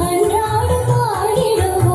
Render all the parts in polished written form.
அன்றாடு பாடிடுவோம்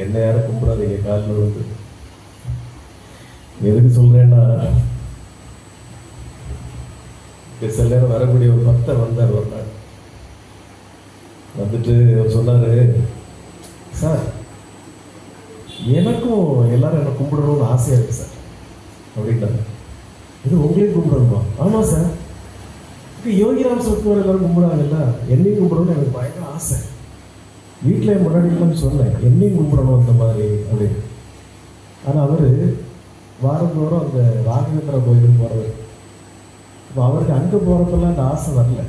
என்ன யாரும் கும்பிடாதீங்க காலில் வந்து. எதுக்கு சொல்றேன்னா, சில நேரம் வரக்கூடிய ஒரு பக்தர் வந்தார் ஒரு நாள். வந்துட்டு அவர் சொன்னாரு, சார் எனக்கும் எல்லாரும் என்ன கும்பிடணும்னு ஆசையா இருக்கு சார் அப்படின்ட்டாங்க. இது உங்களையும் கும்பிடணுமா? ஆமா சார், யோகிராம் சத்குமார் எல்லாரும் கும்பிடாங்கல்ல, என்னையும் கும்பிடணும்னு எனக்கு பயங்கர ஆசை. வீட்டில் முன்னாடி சொன்னேன் என்னையும் கும்பிடணும் அந்த மாதிரி அப்படின்னு. ஆனால் அவர் வாரந்தோறும் அந்த ராகவேந்திர கோயிலுக்கு போகிறவர். இப்போ அவருக்கு அங்கே போகிறப்பெல்லாம் அந்த ஆசை வரல,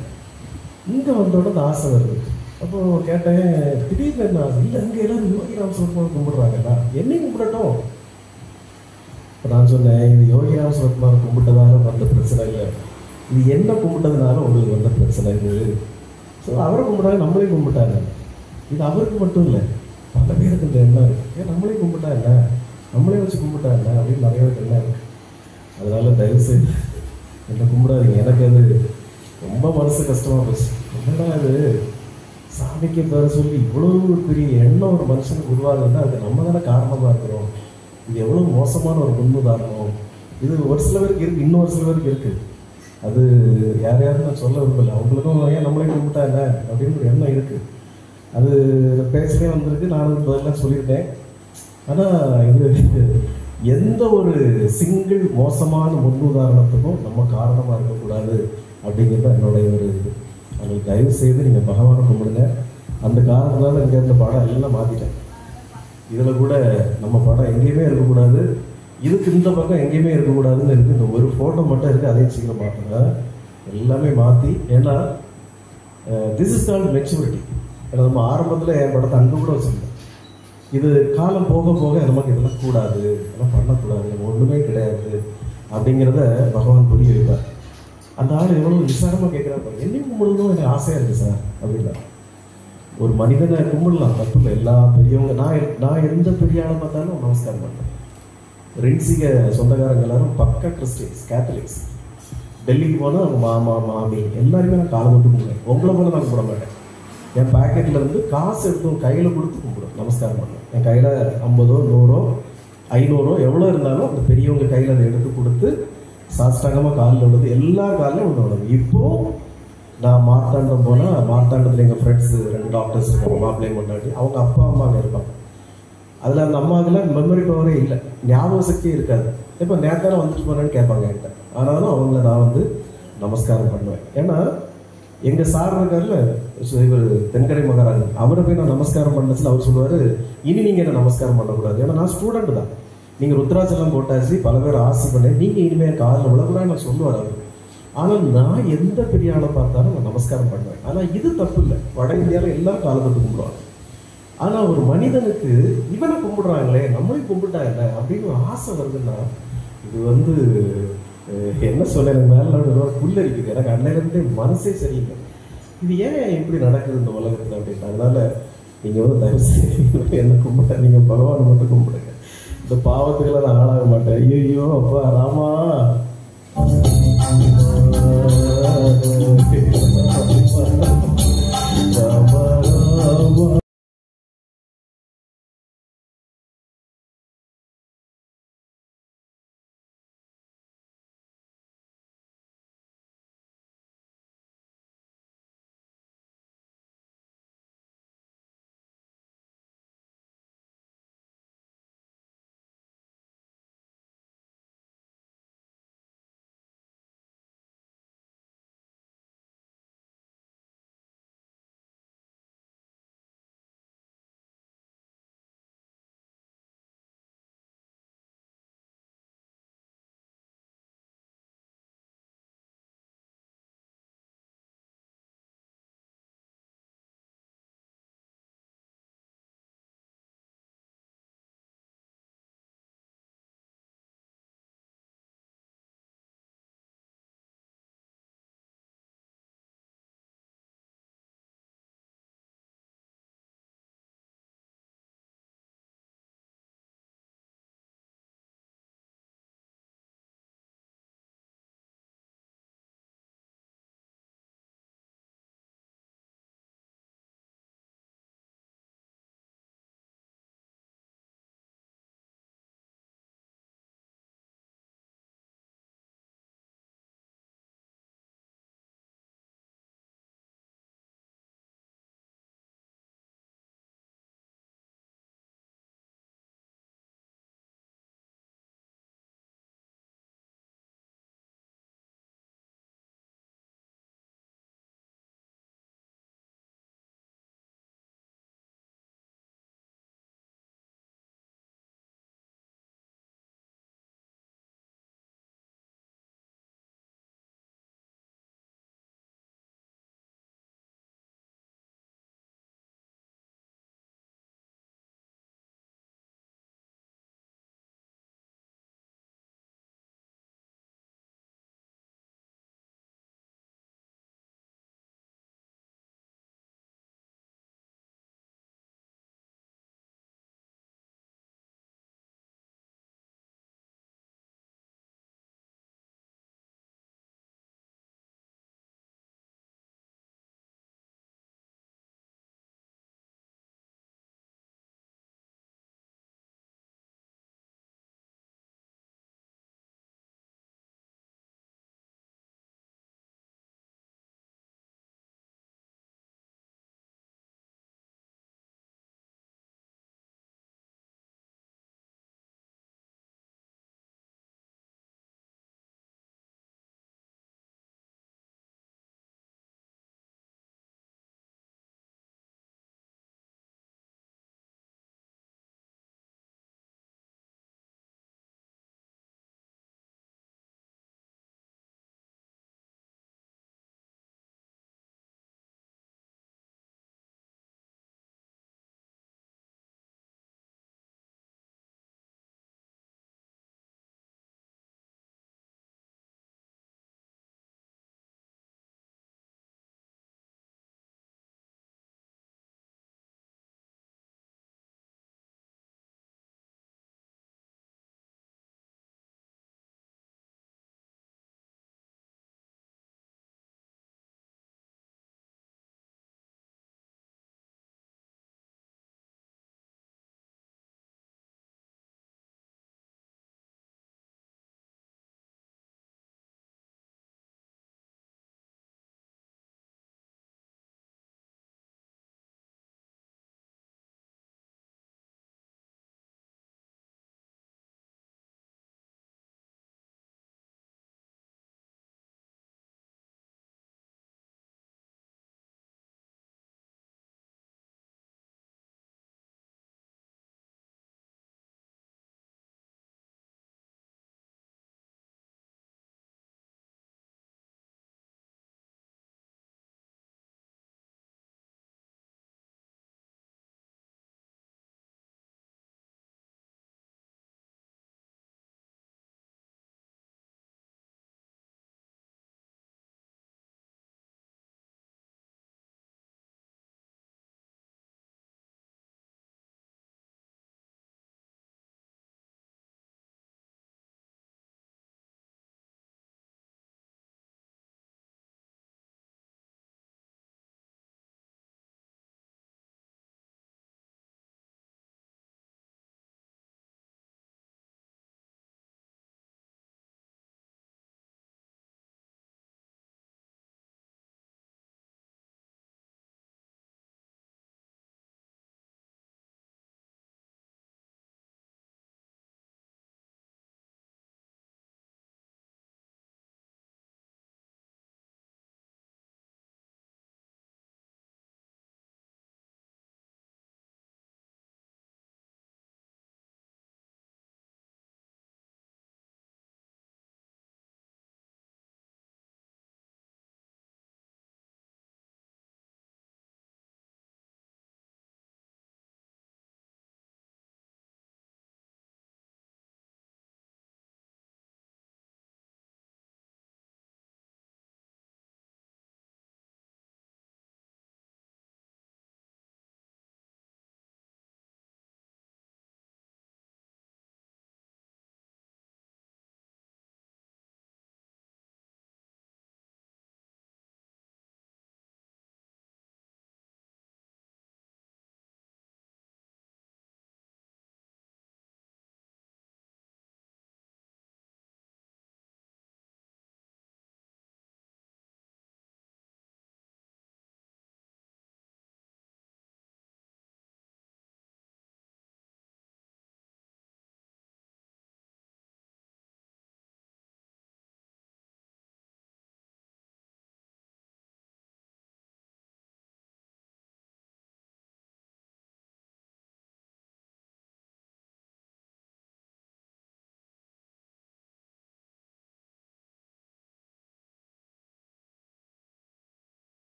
இங்கே வந்தோட அந்த ஆசை வருது. அப்போது கேட்டேன், திடீர்னு என்ன ஆசை? இல்லை, இங்கே எல்லாரும் யோகிராம் சத்குமார் கும்பிடுறாங்கல்ல, என்னையும் கும்பிடட்டும். இப்போ நான் சொன்னேன், இது யோகிராம் சத்குமார் கும்பிட்டதால வந்த பிரச்சனை இல்லை, இது என்ன கும்பிட்டதுனால உங்களுக்கு வந்த பிரச்சனை இது. ஸோ அவரை கும்பிட்டாங்க, நம்மளையும் கும்பிட்டாங்க. இது அவருக்கு மட்டும் இல்லை, பல பேருக்கு இந்த எண்ணம் இருக்குது. ஏன் நம்மளையும் கும்பிட்டா என்ன, நம்மளே வச்சு கும்பிட்டா என்ன அப்படின்னு நிறைய பேருக்கு எண்ணம் இருக்குது. அதனால தயவுசெய்து என்னை கும்பிடாதீங்க. எனக்கு அது ரொம்ப மனசு கஷ்டமாக போச்சு. என்னடா அது, சாமிக்கு பேர சொல்லி இவ்வளோ பெரிய எண்ணம் ஒரு மனுஷனுக்கு உருவாகுதுன்னா அதுக்கு நம்ம தானே காரணமாக இருக்கிறோம். இது எவ்வளோ மோசமான ஒரு முன்னுதாரணம். இது ஒரு சில பேருக்கு இருக்குது, இன்னும் ஒரு சில பேருக்கு இருக்குது. அது யாரையாவது நான் சொல்ல விரும்பலை. அவங்களுக்கும் ஏன் நம்மளே கும்பிட்டா என்ன அப்படின்னு ஒரு எண்ணம் இருக்குது. அது பேசவே வந்திருக்கு, நானும் பதிலாக சொல்லியிருக்கேன். ஆனால் இது எந்த ஒரு சிங்கிள் மோசமான முன்னுதாரணத்துக்கும் நம்ம காரணமாக இருக்கக்கூடாது அப்படிங்கிறது என்னுடைய ஒரு இது. அதனால் தயவு செய்து நீங்கள் பகவானை கும்பிடுங்க. அந்த காரணத்தினால இங்கே இருந்த படம் எல்லாம் மாற்றிட்டேன். இதில் கூட நம்ம படம் எங்கேயுமே இருக்கக்கூடாது, இதுக்கு இந்த பக்கம் எங்கேயுமே இருக்கக்கூடாதுன்னு இருக்குது. இந்த ஒரு ஃபோட்டோ மட்டும் இருக்குது, அதையும் சீக்கிரம் மாற்றுங்க, எல்லாமே மாற்றி. ஏன்னா திஸ் இஸ் கால்ட் மெச்சூரிட்டி. ஏன்னா நம்ம ஆரம்பத்தில் என் படத்தை அங்கே கூட வச்சுருந்தோம். இது காலம் போக போக நமக்கு இதெல்லாம் கூடாது, இதெல்லாம் பண்ணக்கூடாது, ஒன்றுமே கிடையாது அப்படிங்கிறத பகவான் புரிய வைப்பார். அந்த ஆள் எவ்வளோ விசாரமாக கேட்குறாரு, என்னையும் கும்பிடணும் எனக்கு ஆசையாக இருக்குது சார் அப்படின்னா. ஒரு மனிதனை கும்பிடலாம், தப்பு இல்லை. எல்லா பெரியவங்க, நான் எந்த பெரிய ஆளை பார்த்தாலும் நமஸ்காரம் பண்ணேன். ரென்சிக சொந்தக்காரங்க எல்லாரும் பக்கா கிறிஸ்டியன்ஸ், கேத்தலிக்ஸ். டெல்லிக்கு போனால் அவங்க மாமா மாமி எல்லாருமே நான் காலை தொட்டு கும்பிடுவேன். உங்களை போல நான் கும்பிட மாட்டேன். என் பேக்கெட்டில் இருந்து காசு எடுத்து கையில் கொடுத்து கும்பிடுவேன், நமஸ்காரம் பண்ணுவேன். என் கையில் 50, 100, 500 எவ்வளோ இருந்தாலும் அந்த பெரியவங்க கையில் அதை எடுத்து கொடுத்து சாஸ்திரங்கமாக காலில் விழுது, எல்லா காலையும் ஒன்று விழுது. இப்போது நான் மார்த்தாண்டம் போனால், மார்த்தாண்டத்தில் எங்கள் ஃப்ரெண்ட்ஸு 2 டாக்டர்ஸ் இருக்காங்க, மாப்பிள்ளையும் கொண்டாடி. அவங்க அப்பா அம்மாங்க இருப்பாங்க. அதில் அந்த அம்மாவுக்குலாம் மெமரி பவரே இல்லை, ஞாபக சக்தியே இருக்காது. இப்போ நேரத்தான வந்துட்டு போனேன்னு கேட்பாங்க என்கிட்ட. ஆனாலும் அவங்கள நான் வந்து நமஸ்காரம் பண்ணுவேன். ஏன்னா எங்கள் சார் இருக்கார்ல, இவர் தென்கரை மகாராஜன், அவரை போய் நான் நமஸ்காரம் பண்ணச்சுல அவர் சொல்லுவார், இனி நீங்கள் என்ன நமஸ்காரம் பண்ணக்கூடாது. ஏன்னா நான் ஸ்டூடெண்ட் தான், நீங்கள் ருத்ராச்சலம் போட்டாச்சு, பல பேர் ஆசை பண்ணேன், நீங்கள் இனிமேல் காலில் விழக்கூடாது நான் சொல்லுவார் அவர். ஆனால் நான் எந்த பெரிய ஆளை பார்த்தாலும் நான் நமஸ்காரம் பண்ணுவேன். ஆனால் இது தப்பு இல்லை, வட இந்தியாவில் எல்லா காலத்துக்கு கும்பிடுவாங்க. ஆனால் ஒரு மனிதனுக்கு இவனை கும்பிடுறாங்களே நம்மளையும் கும்பிட்டா என்ன அப்படின்னு ஒரு ஆசை வருதுன்னா, இது வந்து என்ன சொல்ல, எனக்கு மேலே புல்லரிக்குது. எனக்கு அன்னையிலேருந்தே மனசே சரியில்லை, இது ஏன் இப்படி நடக்குது இந்த உலகத்தில் அப்படின்னு. அதனால நீங்கள் வந்து தயவு செய்து என்ன கும்பிட்டா, நீங்கள் பகவானை மட்டும் கும்பிடுங்க. இந்த பாவத்துக்கெல்லாம் நான் ஆளாக மாட்டேன். ஐயோ அப்பா Rama.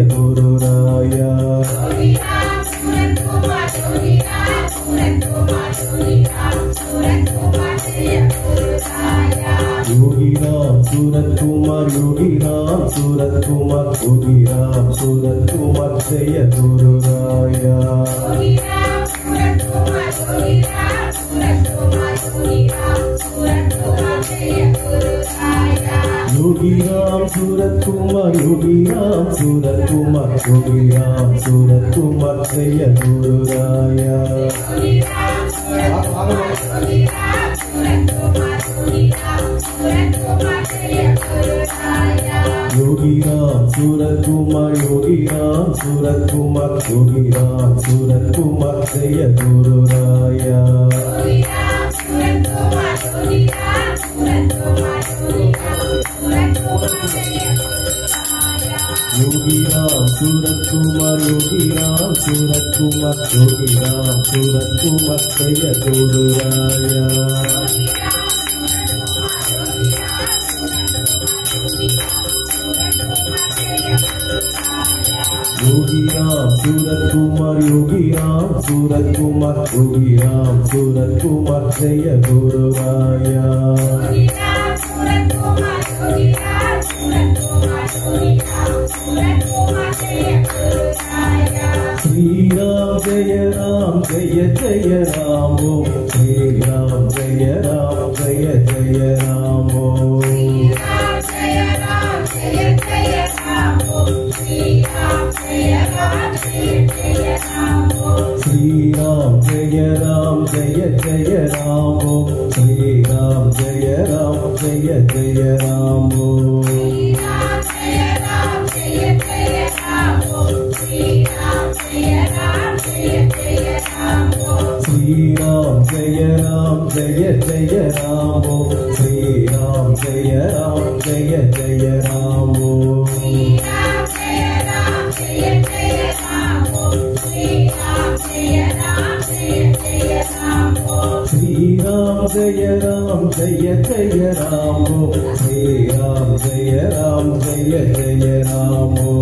Guru Raya. Yogi Ram Surat Kumar, Yogi Ram Surat Kumar, Yogi Ram Surat Kumar, Jaya Guru Raya. Yogi Ram Surat Kumar, Yogi Ram Surat Kumar, Yogi Ram Surat Kumar, Jaya Guru Raya. Yogi Ram Surat Kumar, Yogi Ram Surat Kumar, Yogi Ram Surat Kumar, Jaya Guru Raya. Yogi Ram Surat Kumar, Yogi Ram Surat Kumar, Yogi Ram Surat Kumar, Jaya Guru Raya. Yogi Ram Surat Kumar, Yogi Ram Surat Kumar, Yogi Ram Surat Kumar, Jaya Guru Raya. Sri Ram Jaya Ram Jaya Jaya Ram Om Sri Ram Jaya Ram Jaya Jaya Ram Om Sri Ram Jaya Ram Jaya Jaya Ram Om Sri Ram Jaya Ram Jaya Jaya Ram Om Sri Ram Jaya Ram Jaya Jaya Ram Om Sri Ram Jaya Ram Jaya Jaya Ram Om Sri Ram Jaya Ram Jaya Jaya Ram Om Sri Ram Jaya Ram Jaya Jaya Ram Om Sri Ram Jaya Ram Jaya Jaya Ram Om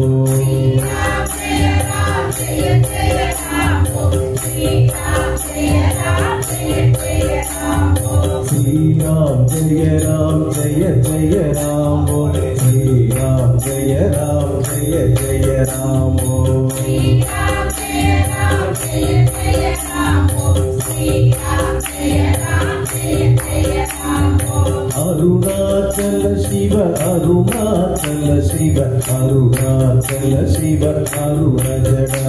Sri Ram Jaya Ram Jaya Jaya Ram Om Sri Ram Jaya Ram Jaya Jaya Ram Om Arunachala Shiva Arunachala Shiva Arunachala Shiva Arunajada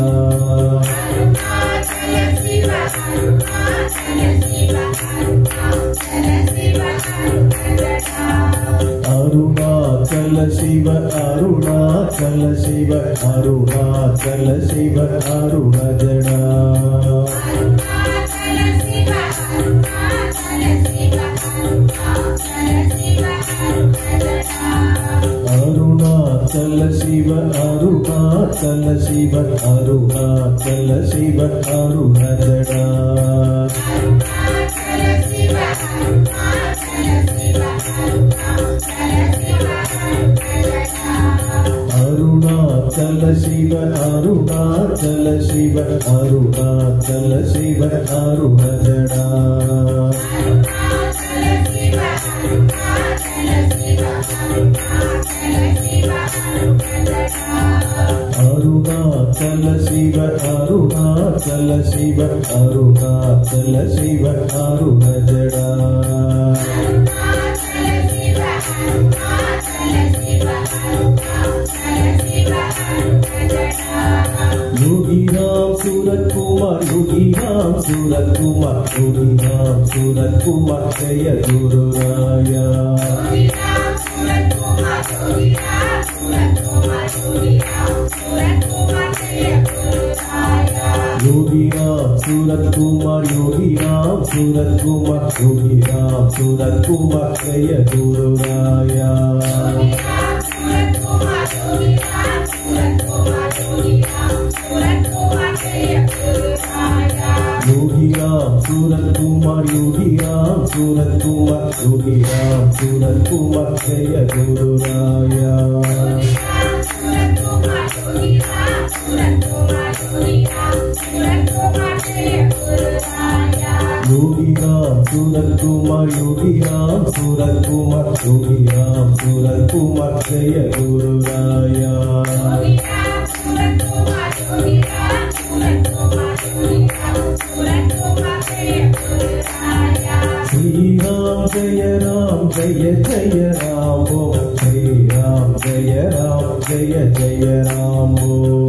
Arunachala Shiva Arunachala Shiva Arunachala Shiva Arunajada Arunachala Shiva Arunachala Shiva Arunachala Shiva Arunajada Arunachala Shiva Arunachala Shiva Arunachala Shiva Arunajada Arunachala Shiva Arunachala Shiva Arunachala Shiva Arunajada Yogi Ram Surat Kumar, Yogi Ram Surat Kumar, Yogi Ram Surat Kumar, Jaya Guru Raya. Yogi Ram Surat Kumar, Yogi Ram Surat Kumar, Yogi Ram Surat Kumar, Jaya Guru Raya. Yogi Ram Surat Kumar, Yogi Ram Surat Kumar, Yogi Ram Surat Kumar, Jaya Guru Raya. Surat Kumar Yogi Ram Surat Kumar Yogi Ram Surat Kumar जय गुरु राया श्री राम जय जय राम ओम श्री राम जय जय राम ओम श्री राम जय जय राम ओम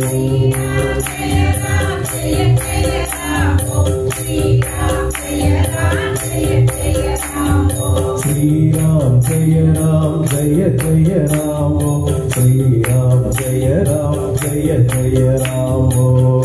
श्री राम जय जय राम ओम श्री राम जय जय राम ओम श्री राम जय जय राम ओम श्री राम जय जय राम ओम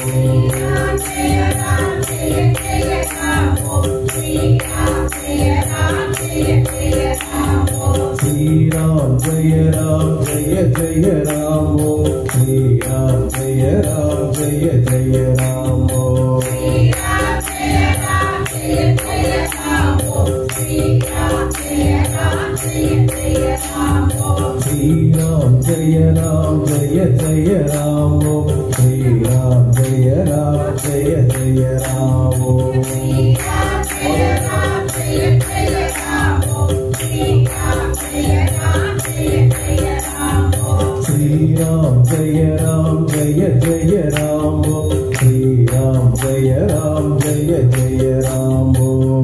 श्री राम जय जय राम ओम श्री राम जय जय राम ओम श्री राम जय जय राम ओम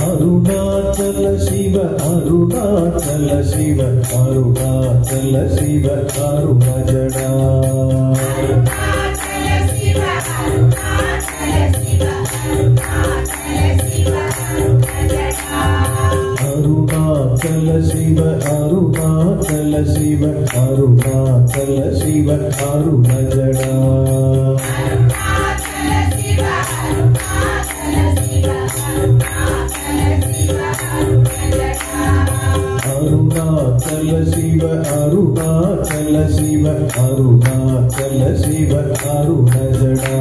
अरुणाचल शिव अरुणाचल शिव अरुणाचल शिव अरुण जड़ा अरुणाचल शिव अरुणाचल शिव अरुणाचल शिव अरुण जड़ा अरुणाचल शिव अरुणाचल शिव अरुणाचल शिव अरुण जड़ा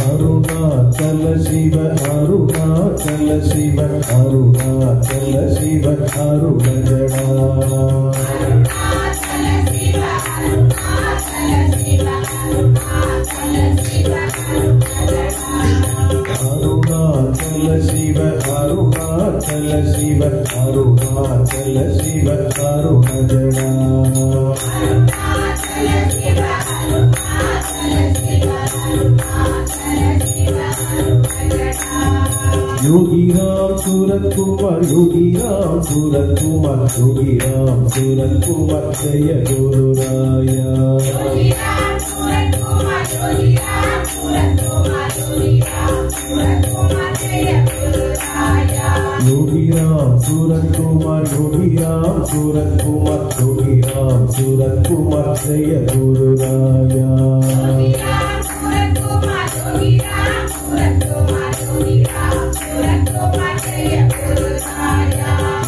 अरुणाचल शिव अरुणाचल शिव अरुणाचल शिव अरुण जड़ा अरुणाचल शिव अरुणाचल शिव अरुणाचल शिव अरुण जड़ा योगी राम सूरत कुमार योगी राम सूरत कुमार योगी राम सूरत कुमार जय गुरु राया योगी राम सूरत कुमार योगी राम सूरत कुमार योगी राम सूरत कुमार जय गुरु राया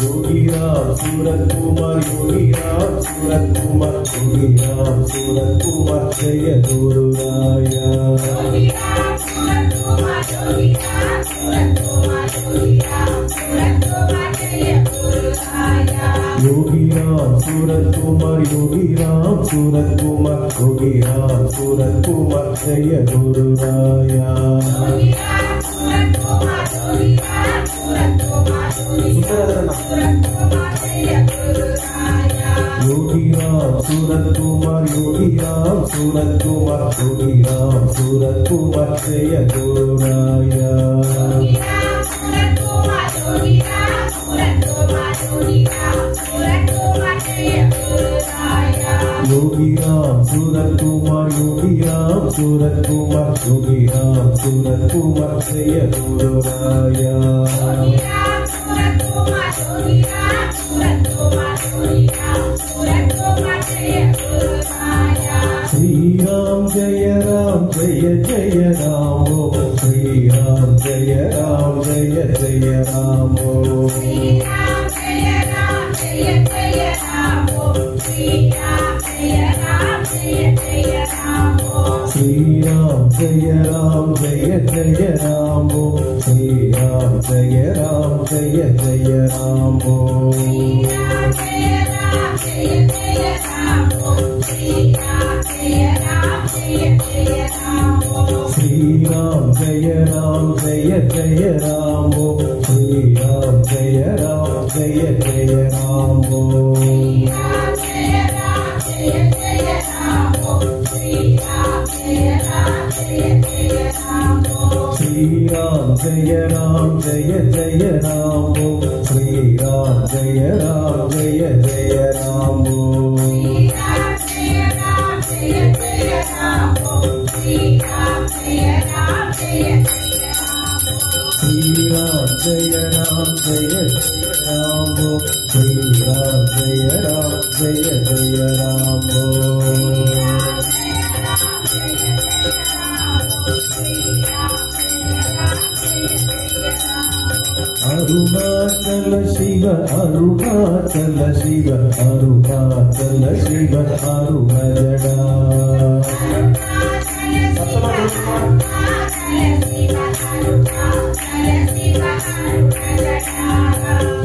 योगी राम सूरत कुमार योगी राम सूरत कुमार योगी राम सूरत कुमार जय गुरु राया योगी राम सूरत कुमार योगी राम सूरत कुमार योगी राम सूरत कुमार जय गुरु राया योगी राम सूरत कुमार योगी राम सूरत कुमार योगी राम सूरत कुमार जय गुरु राया योगी राम सूरत कुमार योगी राम सूरत कुमार योगी राम सूरत कुमार जय गुरु राया श्री राम जय जय राम ओम श्री राम जय जय राम ओम Jai Ram, Jai Ram, Jai Ram, Jai Ram, Jai Ram, Jai Ram. Shriram जय राम जय जय राम श्रीराम जय राम जय जय राम श्रीराम जय राम जय जय राम श्रीराम जय राम जय जय राम श्रीराम जय राम जय जय राम श्रीराम जय राम जय जय राम श्रीराम जय राम जय जय राम श्रीराम जय राम जय जय राम अरुणाचल शिव अरुणाचल शिव अरुणाचल शिव अरुणजडा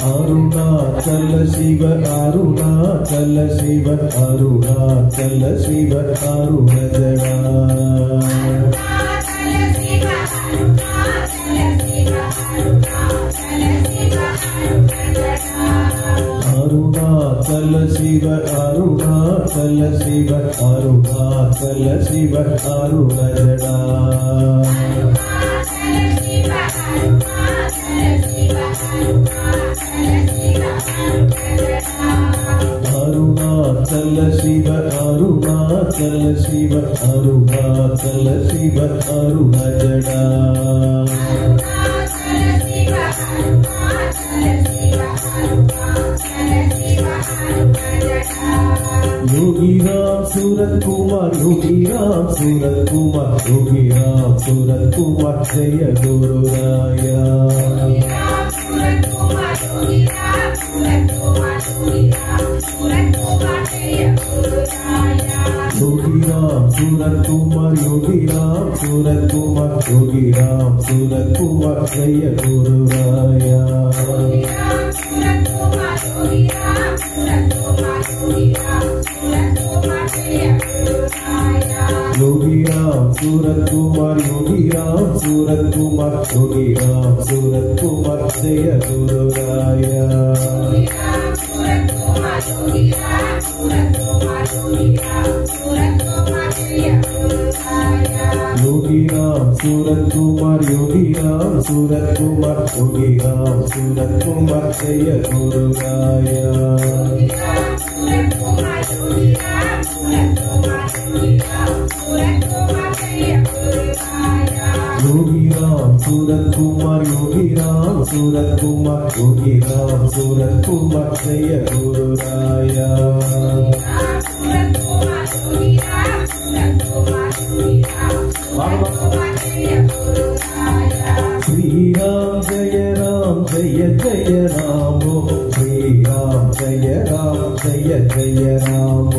अरुणाचल शिव अरुणाचल शिव अरुणाचल शिव अरुणजडा अरुणाचल शिव अरुणाचल शिव अरुणाचल शिव अरुणजडा अरुणाचल शिव अरुणाचल शिव अरुणाचल शिव अरुणजडा योगी राम सूरत कुमार योगी राम सूरत कुमार योगी राम सूरत कुमार जय गुरु राया योगी राम सूरत कुमार योगी राम सूरत कुमार योगी राम सूरत कुमार जय गुरु राया योगी राम सूरत कुमार योगी राम सूरत कुमार योगी राम सूरत कुमार जय गुरु राया योगी राम सूरत कुमार योगी राम सूरत कुमार योगी राम सूरत कुमार जय गुरु राया योगी राम सूरत कुमार योगी राम सूरत कुमार योगी राम सूरत कुमार जय गुरु राया श्रीराम जय राम जय जय राम श्रीराम जय राम जय जय राम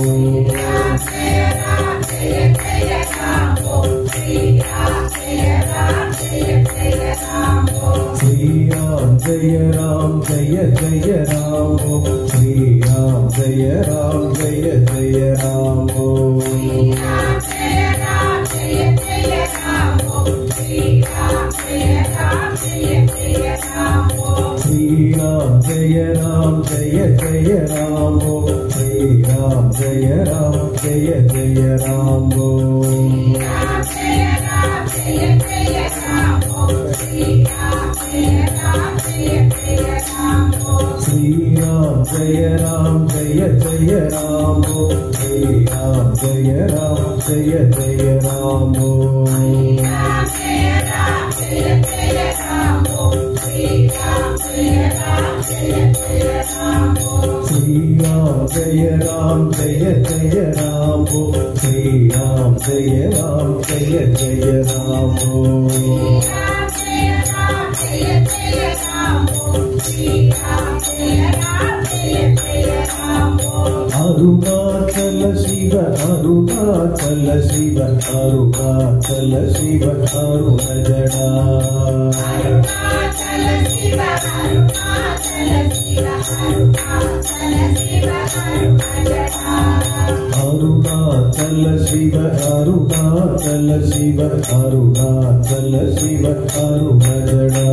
श्रीराम जय राम जय जय राम श्रीराम जय राम जय जय राम श्रीराम जय राम जय जय राम श्रीराम जय राम जय जय राम श्रीराम जय राम जय जय राम श्रीराम जय राम जय जय राम श्रीराम जय राम जय जय राम श्रीराम जय राम जय जय राम श्रीराम जय राम जय जय राम அருணாச்சல சிவ அருணாச்சல சிவ அருணாச்சல சிவ அருணஜடா அருணாச்சல சிவ அருணாச்சல சிவ அருணாச்சல சிவ அருணஜடா அருணாச்சல சிவ அருணாச்சல சிவ அருணாச்சல சிவ அருணஜடா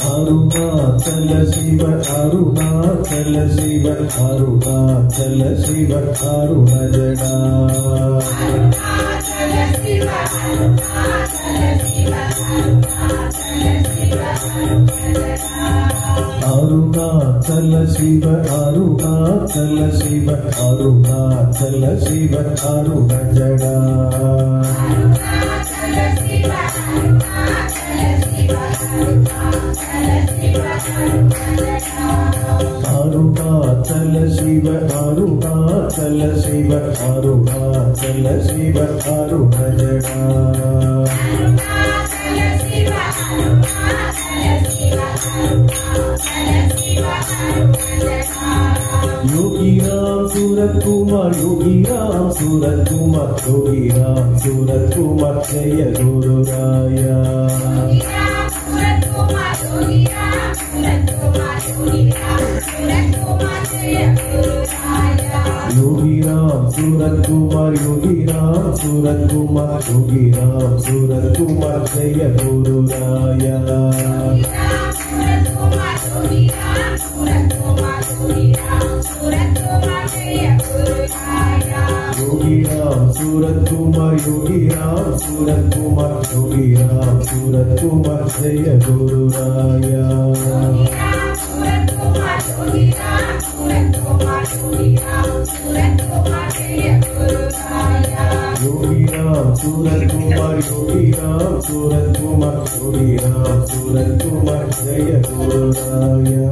அருணாச்சல சிவ அருணாச்சல சிவ அருணாச்சல சிவ அருணஜடா அருணாச்சல சிவ அருணாச்சல சிவ அருணாச்சல சிவ அருணஜடா அருணாச்சல சிவ அருணாச்சல சிவ அருணாச்சல சிவ அருணஜடா அருணாச்சல சிவ அருணாச்சல சிவ அருணாச்சல சிவ அருணஜடா அருணாச்சல சிவ அருணாச்சல சிவ அருணாச்சல சிவ அருணஜடா அருணாச்சல சிவ அருணாச்சல சிவ அருணாச்சல சிவ அருணஜடா அருணாச்சல சிவ அருணாச்சல சிவ அருணாச்சல சிவ அருணஜடா யோகிராம் சூரத்குமார் யோகிராம் சூரத்குமார் யோகிராம் சூரத்குமார் ஜெய குருராயா சூரத்குமார் யோகிராம் சூரத்குமார் யோகிராம் சூரத்குமார் ஜெய குருராயா யோகிராம் சூரத்குமார் யோகிராம் சூரத்குமார் யோகிராம் சூரத்குமார் ஜெய குருராயா சூரத்குமார் யோகிராம் சூரத்குமார் யோகிராம் சூரத்குமார் ஜெய குருராயா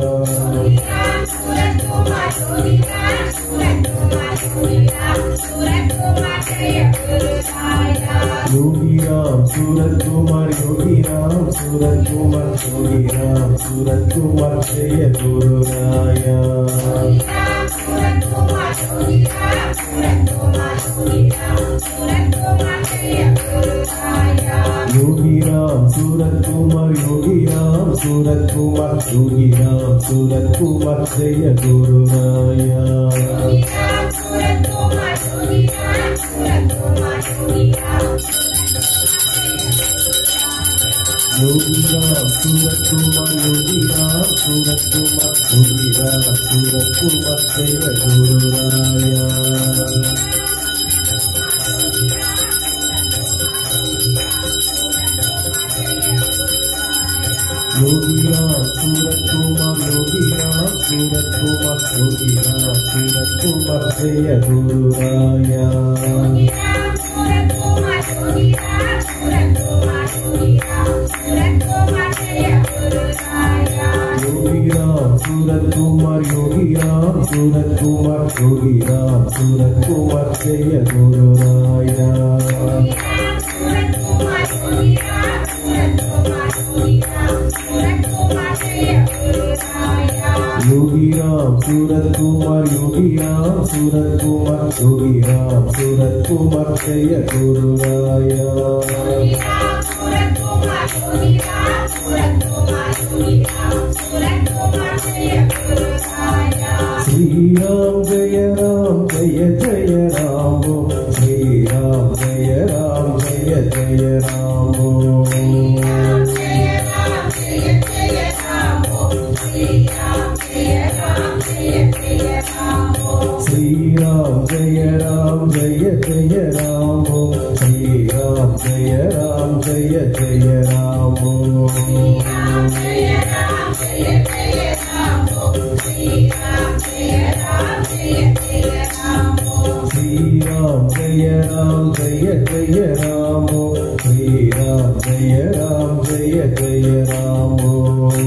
யோகிராம் சூரத்குமார் யோகிராம் சூரத்குமார் யோகிராம் சூரத்குமார் ஜெய குருராயா சூரத்குமார் யோகிராம் சூரத்குமார் யோகிராம் சூரத்குமார் ஜெய குருராயா யோகிராம் சூரத்குமார் யோகிராம் சூரத்குமார் யோகிராம் சூரத்குமார் ஜெய குருராயா சூரத்குமார் யோகிராம் சூரத்குமார் யோகிராம் சூரத்குமார் ஜெய குருராயா யோகிராம் சூரத்குமார் யோகிராம் சூரத்குமார் யோகிராம் சூரத்குமார் ஜெய குருராயா சூரத்குமார் யோகிராம் சூரத்குமார் யோகிராம் சூரத்குமார் ஜெய குருராயா யோகிராம் சூரத்குமார் யோகிராம் சூரத்குமார் யோகிராம் சூரத்குமார் ஜெய குருராயா சூரத்குமார் யோகிராம் சூரத்குமார் யோகிராம் யோகிராம் சூரத்குமார் யோகிராம் சூரத்குமார் யோகிராம் சூரத்குமார் ஜெய குருராயா யோகிராம் சூரத்குமார் யோகிராம் சூரத்குமார் யோகிராம் சூரத்குமார் ஜெய குருராயா சூரத்குமார் யோகிராம் சூரத்குமார் யோகிராம் சூரத்குமார் ஜெய குருராயா யோகிராம் சூரத்குமார் யோகிராம் சூரத்குமார் யோகிராம் சூரத்குமார் ஜெய குருராயா சூரத்குமார் யோகிராம் சூரத்குமார் யோகிராம் சூரத்குமார் ஜெய குருராயா யோகிராம் சூரத்குமார் யோகிராம் சூரத்குமார் யோகிராம் சூரத்குமார் ஜெய குருராயா சூரத்குமார் யோகிராம் சூரத்குமார் யோகிராம் சூரத்குமார் ஜெய குருராயா ஸ்ரீராம் ஜெய ராம் ஜெய ஜெய ராம் ஓம் ஸ்ரீராம் ஜெய ராம் ஜெய ஜெய ராம் ஓம் ஜெய ராம் ஜெய ஜெய ராம் ஓம் ஸ்ரீராம் ஜெய ராம் ஜெய ஜெய ராம் ஓம் ஸ்ரீராம் ஜெய ராம் ஜெய ஜெய ராம் ஓம் ஸ்ரீராம் ஜெய ராம் ஜெய ஜெய ராம் ஓம் ஜெய ராம் ஜெய ஜெய ராம் ஓம் ஸ்ரீராம் ஜெய ராம் ஜெய ஜெய ராம் ஓம் ஸ்ரீராம் ஜெய ராம் ஜெய ஜெய ராம் ஓம் ஸ்ரீராம் ஜெய ராம் ஜெய ஜெய ராம் ஓம்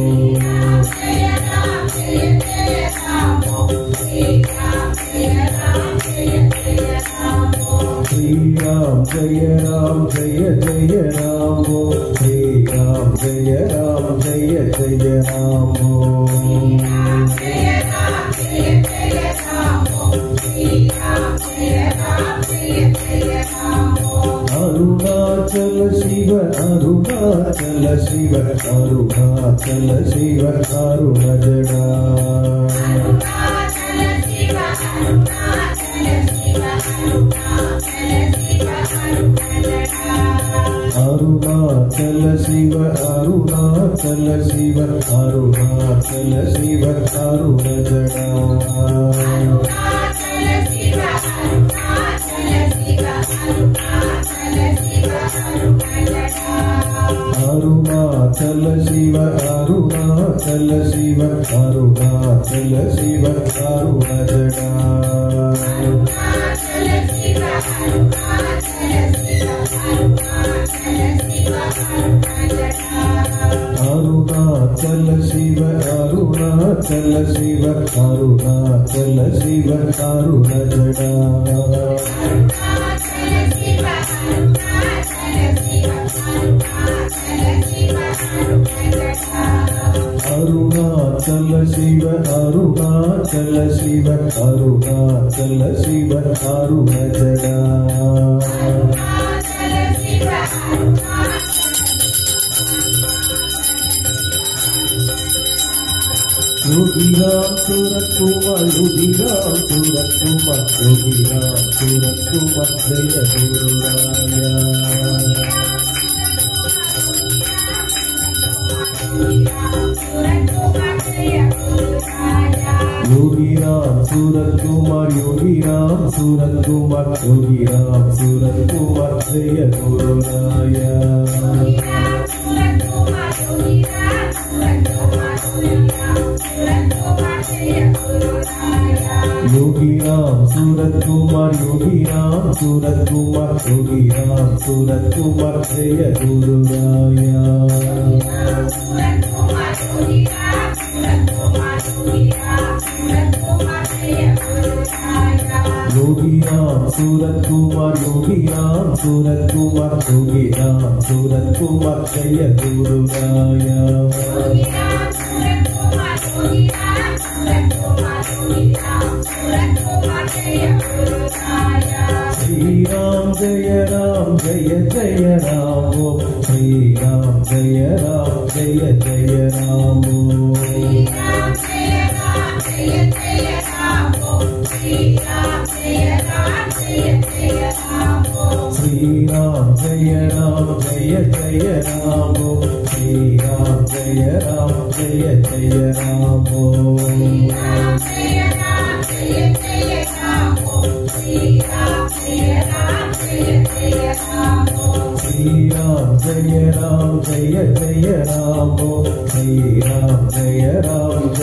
ஜெய ராம் ஜெய ஜெய ராம் ஓம் ஸ்ரீராம் ஜெய ராம் ஜெய ஜெய ராம் ஓம் ஸ்ரீராம் ஜெய ராம் ஜெய ஜெய ராம் ஓம் ராமோ அருணாச்சல சிவ அருணாச்சல சிவ அருணாச்சல சிவ அருணஜடா அருணாச்சல சிவ அருணாச்சல சிவ அருணாச்சல சிவ அருணஜடா அருணாச்சல சிவ அருணாச்சல சிவ அருணாச்சல சிவ அருணஜடா அருணாச்சல சிவ அருணாச்சல சிவ அருணாச்சல சிவ அருணஜடா அருணாச்சல சிவ அருணாச்சல சிவ அருணாச்சல சிவ அருணஜடா யோகிராம் சுரத்குமார் யோகிராம் சுரத்குமார் யோகிராம் சுரத்குமார் ஜெய குருராயா योगीराम सूरत कुमार योगीराम सूरत कुमार योगीराम सूरत कुमार जय गुरुराया योगीराम सूरत कुमार योगीराम सूरत कुमार योगीराम सूरत कुमार जय गुरुराया योगीराम सूरत कुमार योगीराम सूरत कुमार योगीराम सूरत कुमार जय गुरुराया श्री राम जय जय राम ओम श्री राम जय जय राम ओम श्री राम जय जय राम श्री राम जय जय राम श्री राम जय जय राम श्री राम जय जय राम श्री राम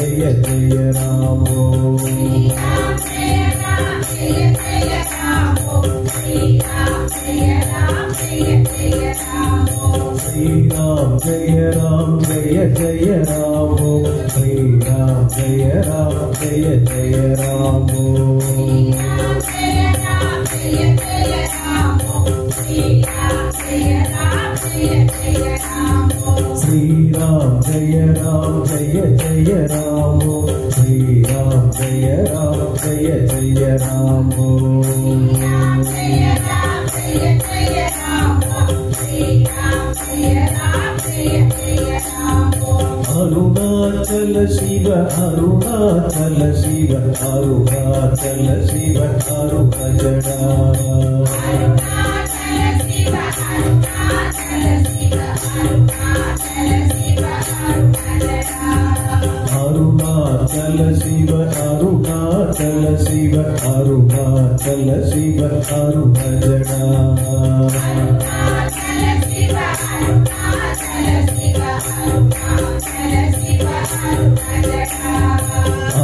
जय जय राम श्री राम जय जय राम श्री राम जय जय राम श्री राम जय जय राम अरुणाचल शिव अरुणाचल शिव अरुणाचल शिव अरुणजडा अरुणाचल शिव अरुणाचल शिव अरुणाचल शिव अरुणजडा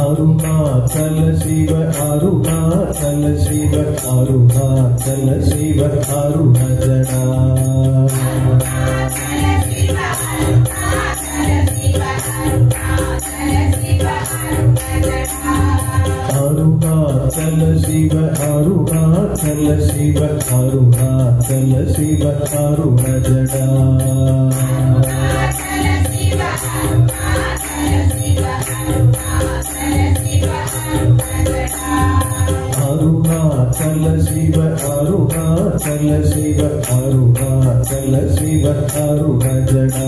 अरुणाचल शिव अरुणाचल शिव अरुणाचल शिव अरुणजडा अरुणाचल शिव अरुणाचल शिव अरुणाचल शिव अरुणजडा अरुणाचल शिव अरुणाचल शिव अरुणजडा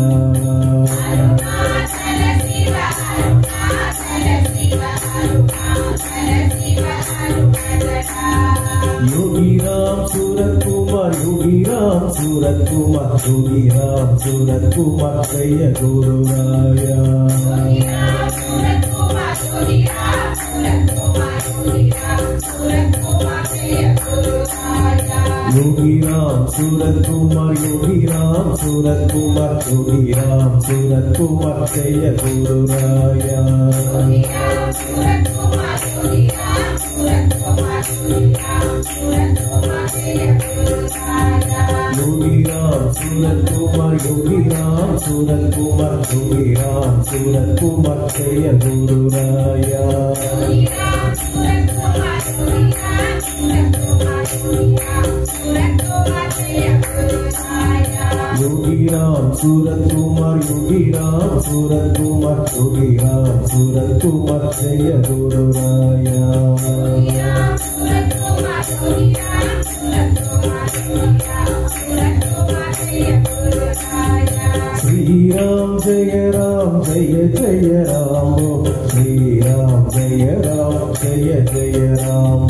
योगी राम सूरत कुमार जय गुरुराया योगी राम सूरत कुमार जय गुरुराया योगी राम सूरत कुमार जय गुरुराया योगी राम सूरत कुमार जय गुरुराया श्री राम जय राम जय जय राम श्री राम जय राम जय जय राम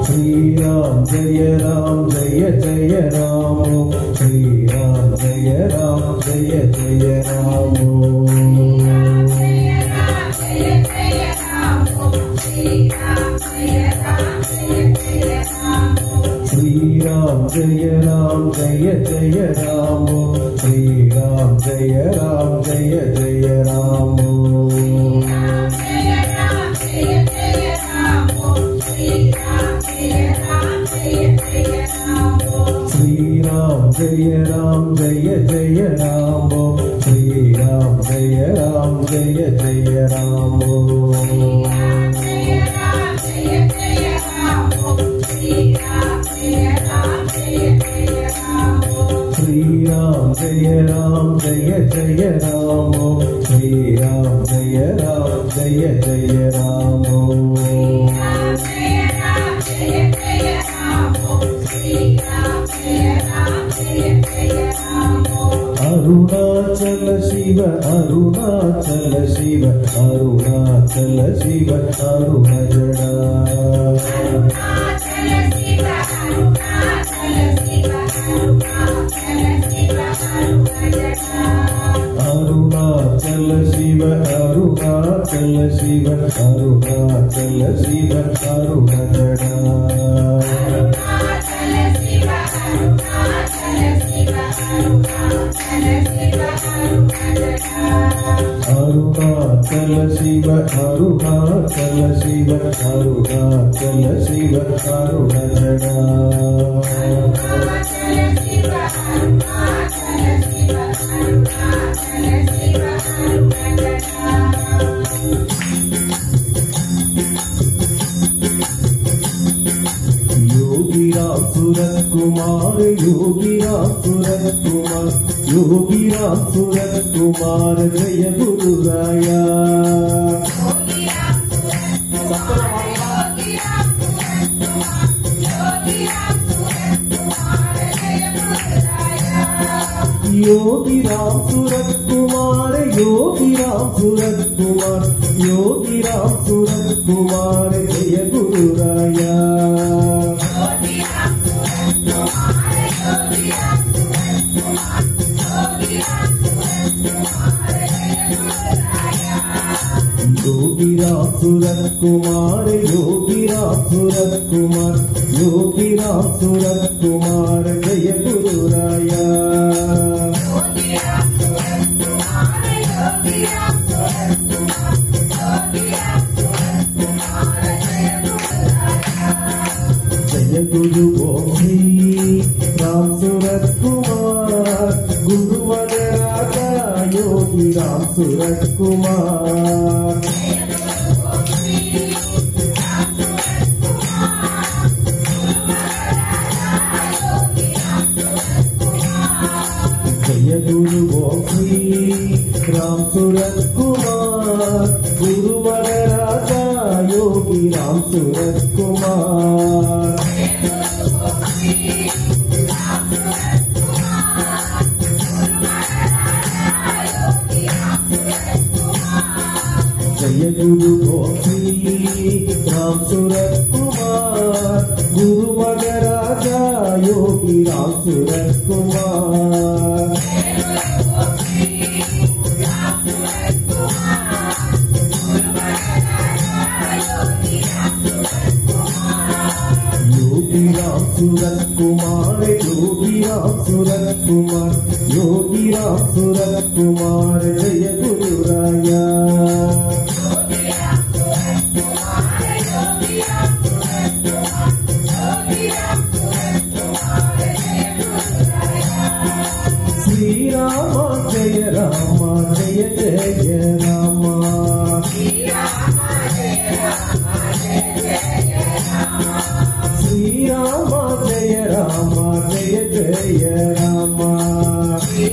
श्री राम जय राम जय जय राम श्री राम जय राम जय जय राम श्री राम जय राम जय जय राम श्री राम जय राम जय जय राम श्री राम जय राम जय जय राम श्री राम जय राम जय जय राम श्री राम जय राम जय जय राम श्री राम जय राम जय जय राम अरुणाचल शिव अरुणाचल शिव अरुणजडा अरुणाचल शिव अरुणजडा अरुणाचल शिव अरुणजडा योगी राम सूरत कुमार जय गुरुराया योगी राम सूरत कुमार जय गुरुराया योगी राम सूरत कुमार जय गुरुराया जय गुरु ओम राम सूरत कुमार गुरुवर राजा योगी राम सूरत कुमार जय गुरु ओम राम सूरत कुमार गुरु श्री राम सूरत कुमार गुरु मगराजा योगी राम सूरत कुमार योगी राम सूरत कुमार योगी राम सूरत कुमार योगी राम सूरत कुमार जय गुरु राया श्री राम जय राम जय जय राम श्री राम जय राम जय राम जय जय राम श्री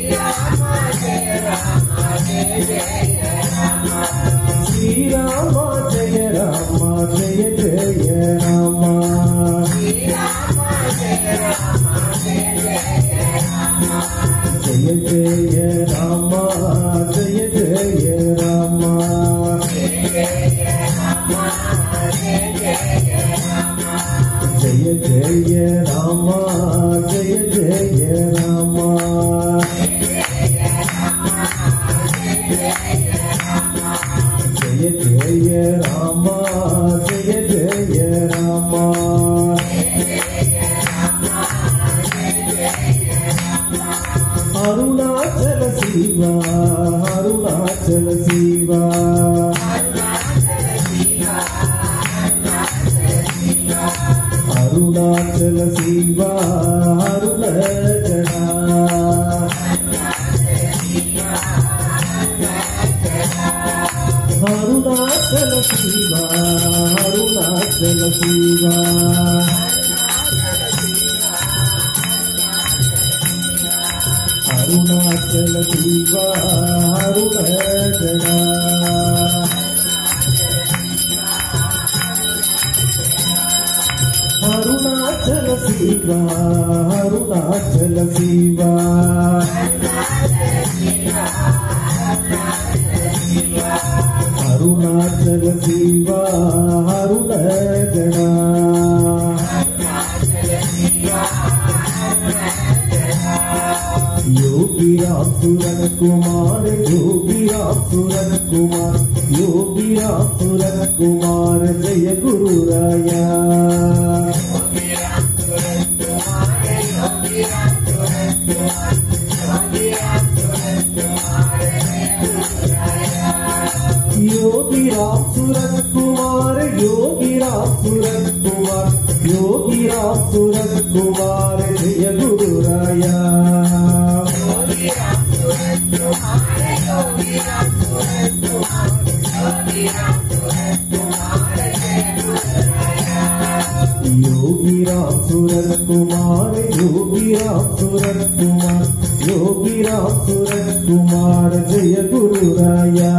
राम जय राम जय राम जय जय राम जय जय राम जय जय राम जय जय राम जय जय राम जय जय राम जय जय राम अरुणाचल शिवा अरुणाचल शिवा अरुणाचल शिवा अरुणजना अरुणाचल शिवा अरुणाचल शिवा अरुणाचल शिवा अरुणजना अरुणाचल शिवा अरुणाचल शिवा अरुणाचल शिवा अरुणजना योगी राम सूरत कुमार योगी राम सूरत कुमार योगी राम सूरत कुमार जय गुरु राया योगी राम सूरत कुमार योगी राम सूरत कुमार योगी राम सूरत कुमार जय गुरु राया योगी राम सूरत कुमार योगी राम सूरत कुमार योगी राम सूरत कुमार जय गुरु राया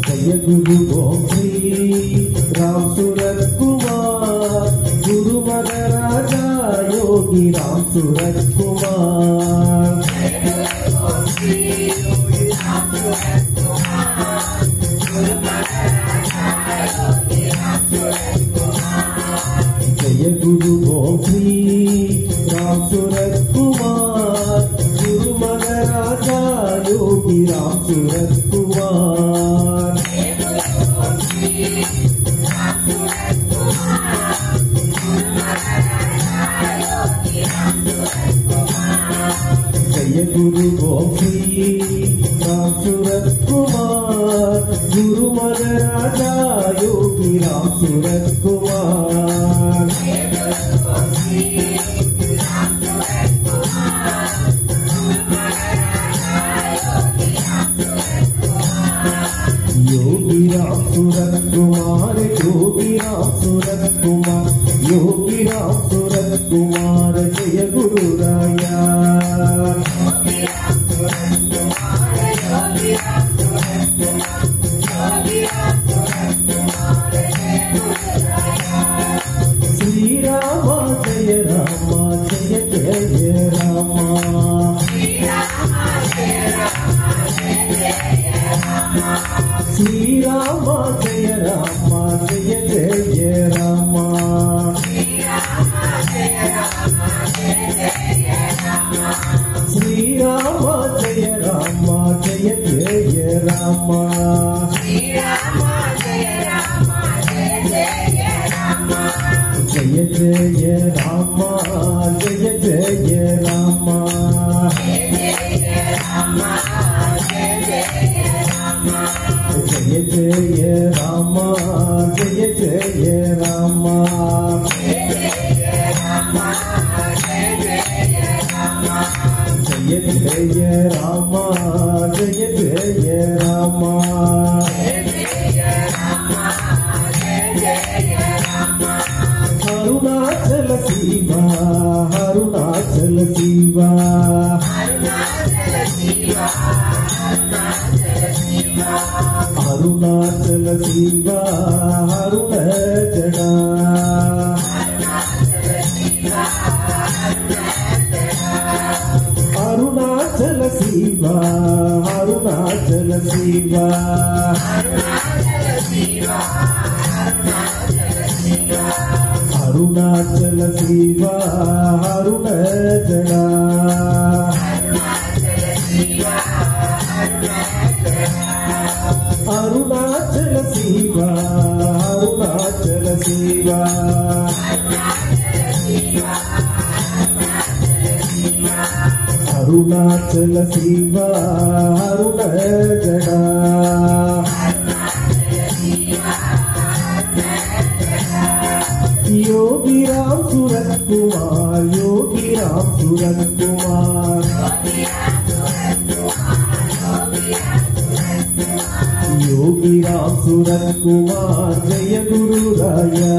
जय गुरु श्री राम सूरत कुमार गुरु मगराजा योगी राम सूरत कुमार जय गुरु श्री राम सूरत कुमार गुरु मगराजा योगी राम सूरत कुमार जय गुरु श्री राम सूरत कुमार गुरु मगराजा योगी राम सूरत कुमार योगी राम सूरत कुमार योगी राम सूरत कुमार योगी राम सूरत कुमार जय गुरु राया श्री राम जय శ్రీరామ జయ రామ జయ జయ రామ శ్రీరామ జయ రామ జయ జయ రామ జయ జయ రామ జయ జయ రామ జయ జయ రామ జయ జయ రామ జయ జయ రామ జయ జయ రామ అరుణాచల శివ అరుణాచల శివ అరుణాచల శివ అరుణ జడా అరుణాచల శివ అరుణాచల శివ అరుణాచల శివ అరుణ జడా అరుణాచల శివ అరుణాచల శివ అరుణాచల శివ అరుణ జడా योगी राम सूरत कुमार योगी राम सूरत कुमार योगी राम सूरत कुमार जय गुरु राया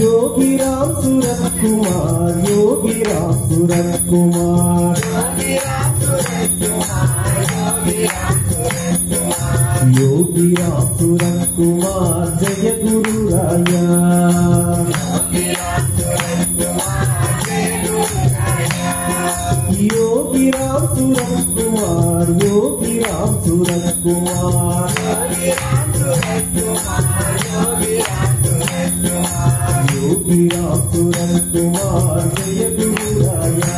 योगी राम सूरत कुमार योगी राम सूरत कुमार योगी राम सूरत कुमार जय गुरु राया योगी राम सूरत कुमार योगी राम सूरत कुमार योगी राम सूरत कुमार जय गुरु राया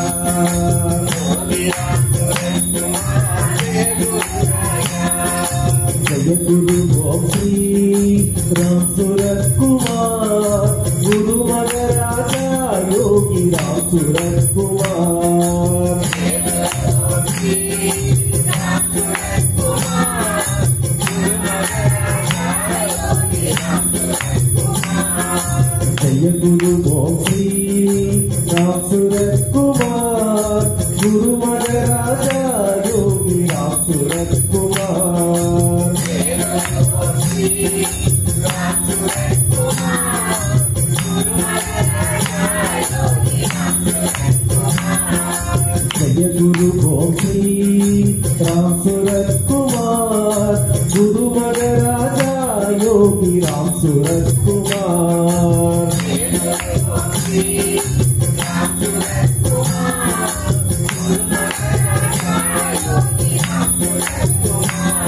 जय गुरु श्री राम सूरत कुमार गुरु महाराजा योगी राम सूरत कुमार जय गुरु श्री राम सूरत कुमार गुरु महाराजा योगी राम सूरत कुमार जय गुरु श्री राम सूरत कुमार गुरु महाराजा योगी राम सूरत कुमार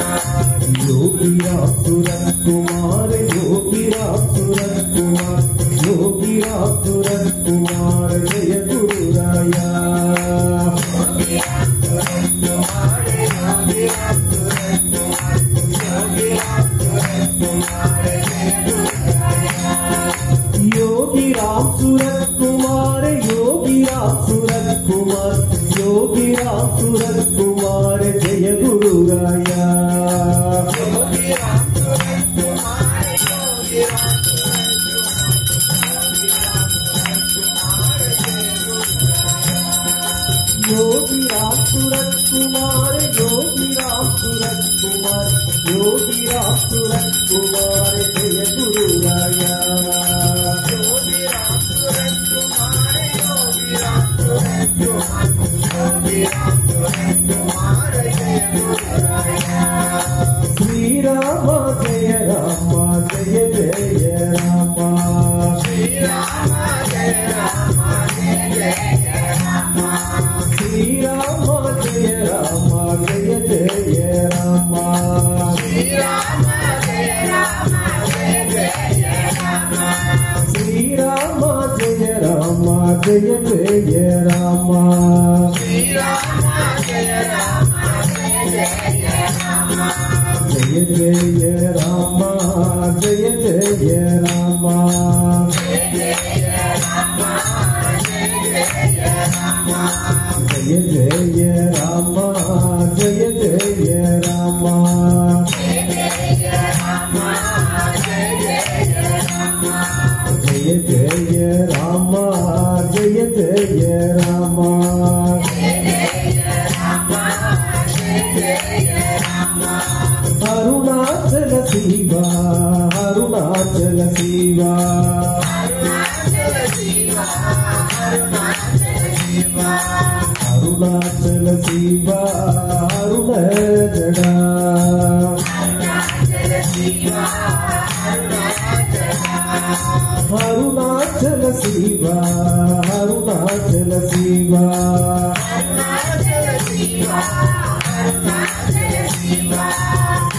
योगी राम सूरत कुमार योगी राम सूरत कुमार योगी राम सूरत कुमार जय गुरु राया योगी राम सूरत कुमार योगी राम सूरत कुमार योगी राम सूरत कुमार जय गुरु राया योगी राम सूरत कुमार योगी राम सूरत कुमार योगी राम सूरत कुमार योगी राम सूरत कुमार जय गुरु राया योगी राम सूरत कुमार योगी राम सूरत कुमार योगी राम सूरत कुमार जय गुरु राया श्री राम जय राम जय जय राम श्री राम जय राम जय जय राम श्री राम जय जय रामा श्री राम जय राम जय जय राम जय जय रामा जय जय रामा जय जय राम जय जय राम जय जय रामा जय जय रामा जय जय राम जय जय राम जय जय रामा जय जय रामा अरुणाचल शिवा अरुणाचल शिवा अरुणाचल शिवा अरुण जडा अरुणाचल शिवा अरुणाचल शिवा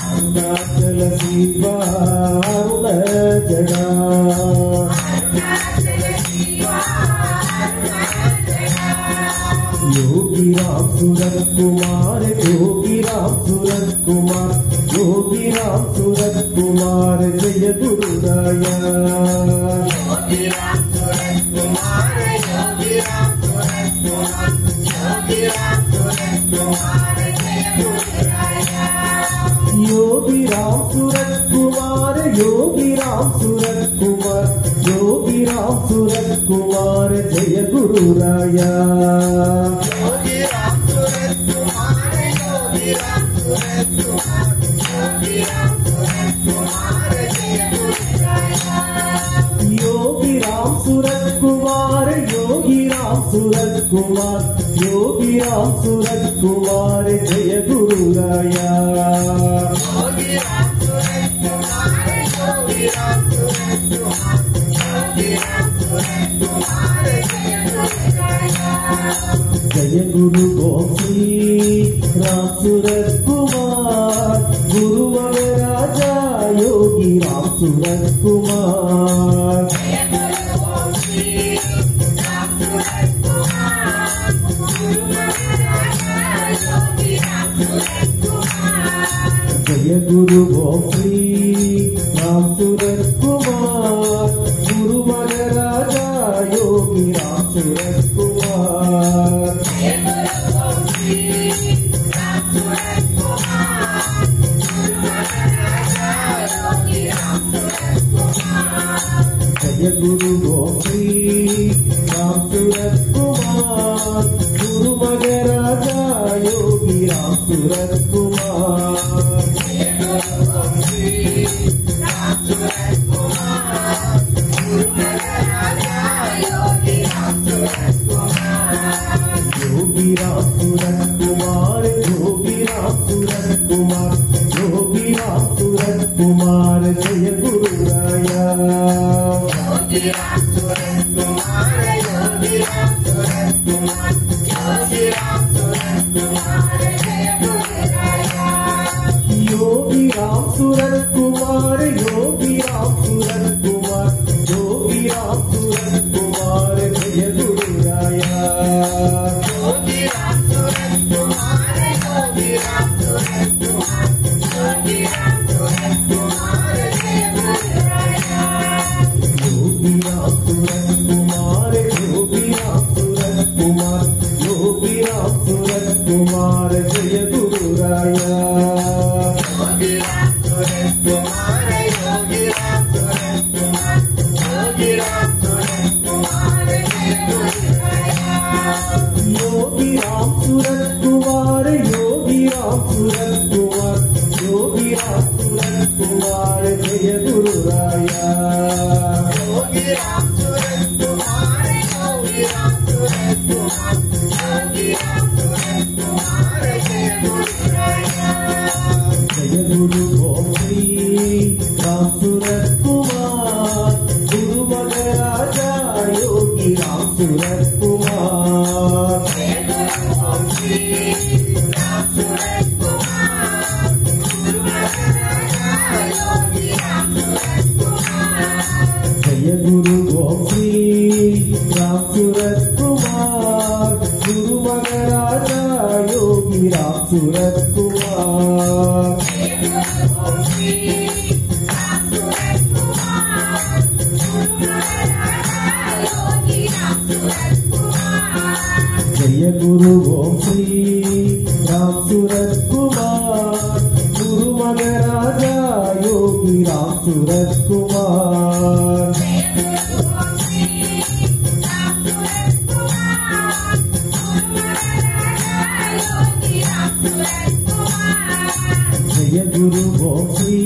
अरुणाचल शिवा अरुण जडा योगी राम सूरत कुमार योगी राम सूरत कुमार योगी राम सूरत कुमार जय गुरुराया योगी राम सूरत कुमार योगी राम सूरत कुमार योगी राम सूरत कुमार जय गुरुराया योगी राम सूरत कुमार योगी राम सूरत कुमार योगी राम सूरत कुमार जय गुरुराया योगी राम सूरत कुमार योगी राम सूरत कुमार योगी राम सूरत कुमार जय गुरुराया योगी राम सूरत कुमार योगी राम सूरत कुमार योगी राम सूरत कुमार जय गुरुराया योगी राम सूरत कुमार योगी राम सूरत कुमार योगी राम सूरत कुमार जय गुरुराया जय गुरु गोपी राम सूरत कुमार गुरुवर राजा योगी राम सूरत कुमार जय गुरु गोपी राम सूरत कुमार गुरु महाराजा योगी राम सूरत कुमार जय गुरु गोपी राम सूरत कुमार गुरुवर राजा योगी राम सूरत कुमार जय गुरु गोपी राम सूरत कुमार गुरु महाराजा योगी राम सूरत कुमार जय गुरु गोपी राम सूरत कुमार गुरुवर राजा योगी राम सूरत कुमार जय गुरु गोपी राम सूरत कुमार गुरु महाराजा योगी राम सूरत कुमार योगी राम सूरत कुमार योगी राम सूरत कुमार योगी राम सूरत कुमार जय गुरुराया योगी राम सूरत कुमार योगी राम सूरत कुमार योगी राम सूरत कुमार जय गुरुराया योगी राम सूरत कुमार योगी राम सूरत कुमार योगी राम सूरत कुमार जय गुरुराया योगी राम सूरत कुमार योगी राम सूरत कुमार योगी राम सूरत कुमार जय गुरुराया योगी राम सूरत कुमार योगी राम सूरत कुमार योगी राम सूरत कुमार जय गुरुराया योगी राम सूरत कुमार योगी राम सूरत कुमार योगी राम सूरत कुमार जय गुरुराया योगी राम सूरत कुमार योगी राम सूरत कुमार योगी राम सूरत कुमार जय गुरुराया योगी राम सूरत कुमार योगी राम सूरत कुमार योगी राम सूरत कुमार जय सूरत कुमार जय गुरु ओम श्री राम सूरत कुमार गुरु महाराजा योगी राम सूरत कुमार जय गुरु ओम श्री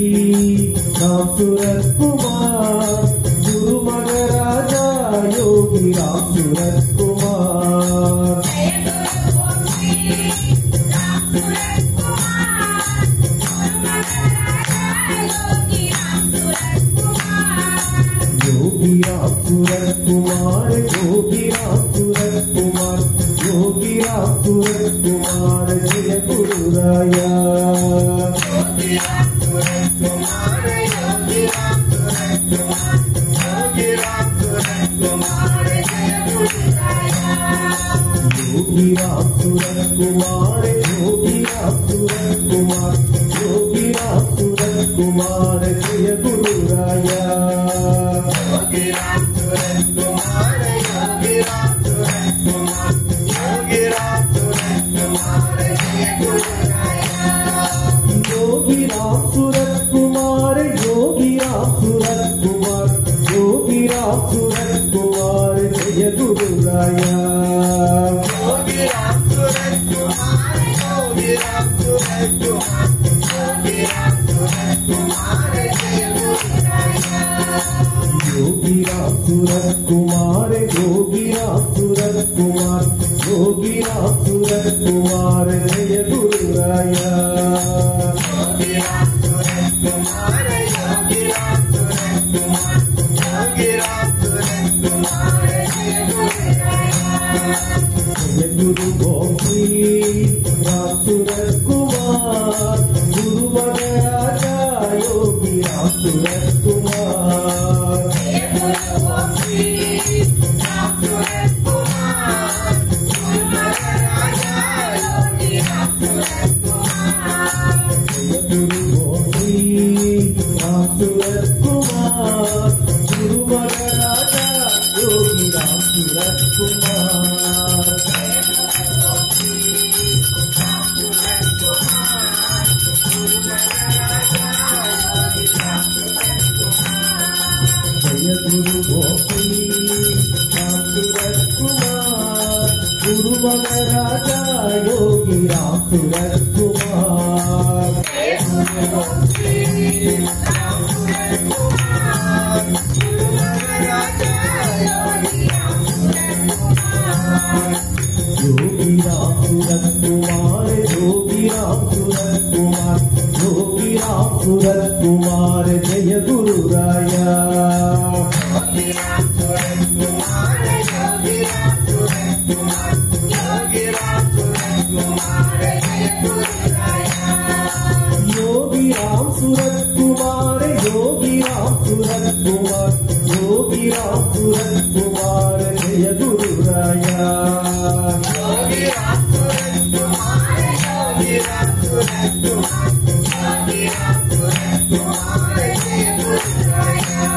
राम सूरत कुमार गुरु महाराजा योगी राम सूरत कुमार योगी राम सूरत कुमार योगी राम सूरत कुमार योगी राम सूरत कुमार जय गुरु राया योगी राम सूरत कुमार योगी राम सूरत कुमार योगी राम सूरत कुमार जय गुरु राया योगी राम सूरत कुमार योगी राम सूरत कुमार योगी राम सूरत कुमार जय गुरु राया योगी राम सूरत कुमार योगी राम सूरत कुमार योगी राम सूरत कुमार जय गुरु राया योगी राम सूरत कुमार योगी राम सूरत कुमार योगी राम सूरत कुमार जय गुरु राया योगी राम सूरत कुमार योगी राम सूरत कुमार योगी राम सूरत कुमार जय गुरु राया योगी राम सूरत कुमार योगी राम सूरत कुमार योगी राम सूरत कुमार जय गुरु राया योगी राम सूरत कुमार योगी राम सूरत कुमार योगी राम सूरत कुमार जय गुरु राया जय गुरु ओम श्री राम सूरत कुमार गुरु महाराजा योगी राम सूरत कुमार जय गुरु ओम श्री राम सूरत कुमार गुरु महाराजा योगी राम सूरत कुमार जय गुरु ओम श्री राम सूरत कुमार गुरु महाराजा योगी राम सूरत कुमार जय गुरु ओम श्री राम सूरत कुमार गुरु महाराजा योगी राम सूरत कुमार जय गुरु ओम श्री राम सूरत कुमार गुरु महाराजा योगी राम सूरत कुमार जय गुरु ओम श्री राम सूरत कुमार गुरु महाराजा योगी राम सूरत कुमार योगी राम सूरत कुमार योगी राम सूरत कुमार योगी राम सूरत कुमार जय गुरु राया योगी राम सूरत कुमार योगी राम सूरत कुमार योगी राम सूरत कुमार जय गुरु राया योगी राम सूरत कुमार योगी राम सूरत कुमार योगी राम सूरत कुमार जय गुरु राया योगी राम सूरत कुमार योगी राम सूरत कुमार योगी राम सूरत कुमार जय गुरु राया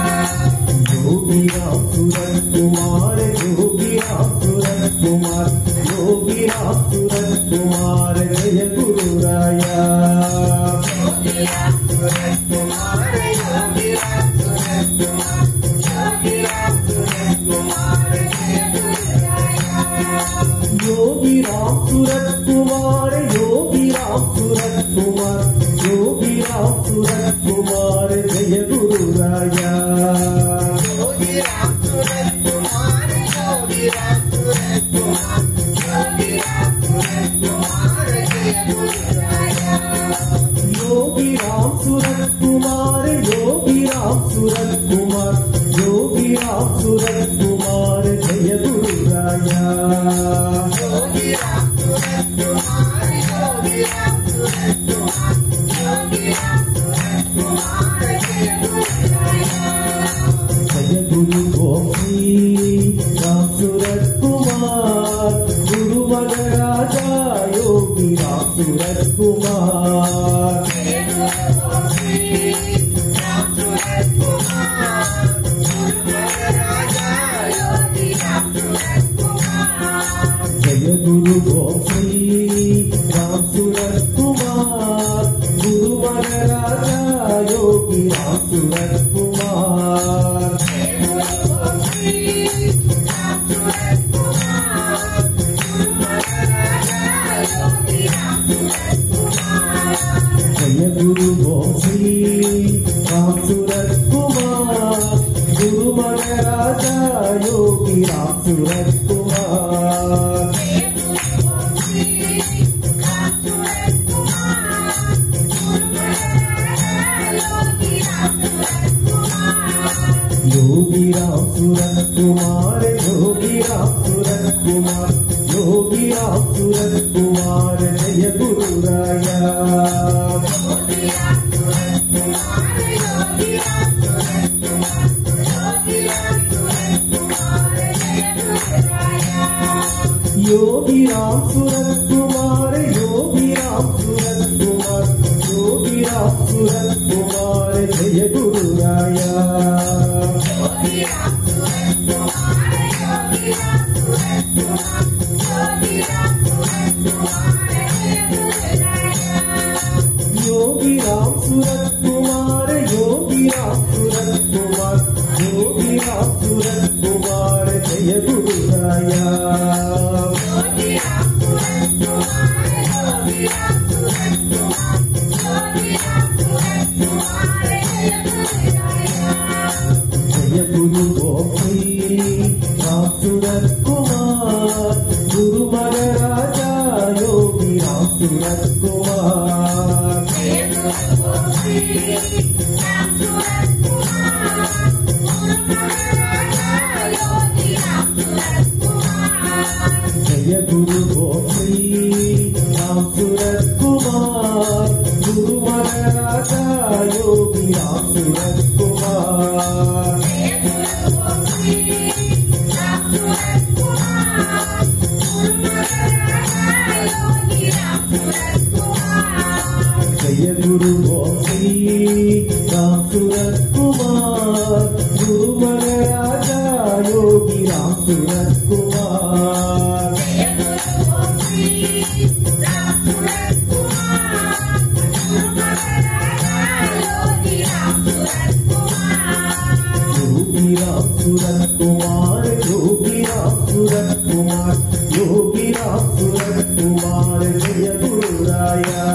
योगी राम सूरत कुमार योगी राम सूरत कुमार योगी राम सूरत कुमार जय गुरु राया योगी राम सूरत कुमार योगी राम सूरत कुमार योगी राम सूरत कुमार जय गुरु राया योगी राम सूरत कुमार योगी राम सूरत कुमार योगी राम सूरत कुमार जय गुरु राया योगी राम सूरत कुमार योगी राम सूरत कुमार योगी राम सूरत कुमार जय गुरु राया योगी राम सूरत कुमार योगी राम सूरत कुमार योगी राम सूरत कुमार जय गुरु राया योगी राम सूरत कुमार योगी राम सूरत कुमार योगी राम सूरत कुमार जय गुरु राया जय गुरु ओम श्री राम सूरत कुमार गुरु महाराज राजा योगी राम सूरत कुमार जय गुरु ओम श्री राम सूरत कुमार गुरुवर राजा योगी राम सूरत कुमार जय गुरु ओम श्री राम सूरत कुमार गुरुवर राजा योगी राम सूरत कुमार योगी राम सूरत कुमार योगी राम सूरत कुमार योगी राम सूरत कुमार जय गुरु राया योगी राम सूरत कुमार योगी राम सूरत कुमार योगी राम सूरत कुमार जय गुरु राया योगी राम सूरत कुमार योगी राम सूरत कुमार योगी राम सूरत कुमार जय गुरु राया जय गुरु ओम श्री राम सूरत कुमार गुरुवर राजा योगी राम सूरत कुमार जय गुरु ओम श्री राम सूरत कुमार गुरुवर राजा योगी राम सूरत कुमार जय गुरु ओम श्री राम सूरत कुमार गुरुवर राजा योगी राम सूरत कुमार योगी राम सूरत कुमार योगी राम सूरत कुमार योगी राम सूरत कुमार जय गुरु राया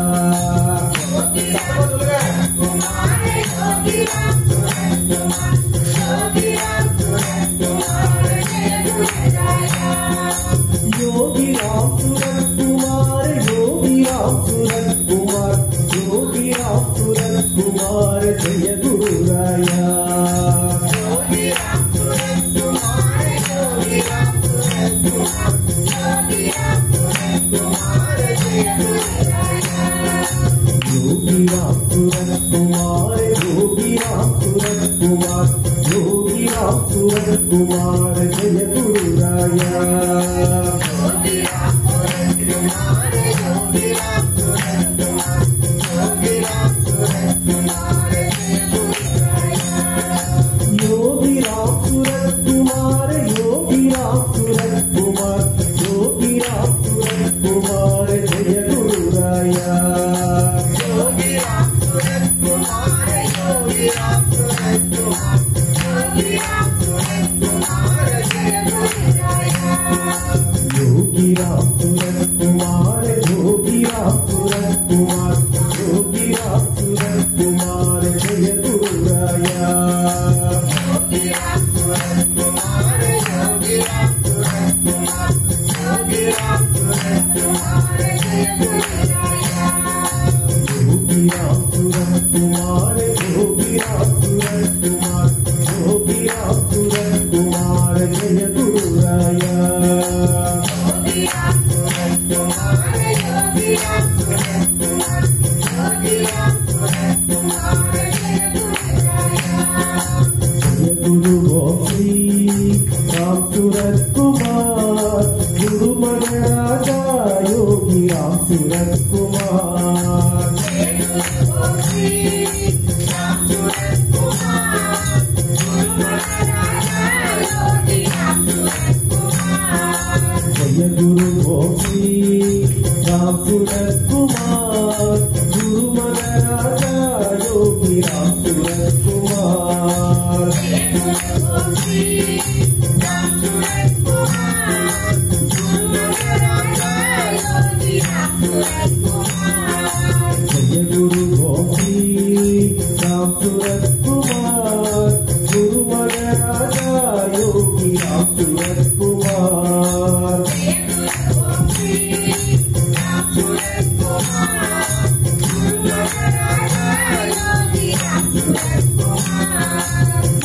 योगी राम सूरत कुमार योगी राम सूरत कुमार योगी राम सूरत कुमार जय गुरु राया योगी राम सूरत कुमार योगी राम सूरत कुमार योगी राम सूरत कुमार जय गुरु राया योगी राम सूरत कुमार योगी राम सूरत कुमार योगी राम सूरत कुमार जय गुरु राया योगी राम सूरत कुमार योगी राम सूरत कुमार योगी राम सूरत कुमार जय गुरु राया योगी राम सूरत कुमार योगी राम सूरत कुमार योगी राम सूरत कुमार जय गुरु राया योगी राम सूरत कुमार योगी राम सूरत कुमार योगी राम सूरत कुमार जय गुरु राया योगी राम सूरत कुमार योगी राम सूरत कुमार योगी राम सूरत कुमार जय गुरु राया योगी राम सूरत कुमार योगी राम सूरत कुमार योगी राम सूरत कुमार जय गुरु राया जय गुरु ओम श्री राम सूरत कुमार गुरुवर राजा योगी राम सूरत कुमार जय गुरु गोपी राम सूरत कुमार गुरु मन राजा योगी राम सूरत कुमार जय गुरु गोपी राम सूरत कुमार गुरु मन राजा योगी राम सूरत कुमार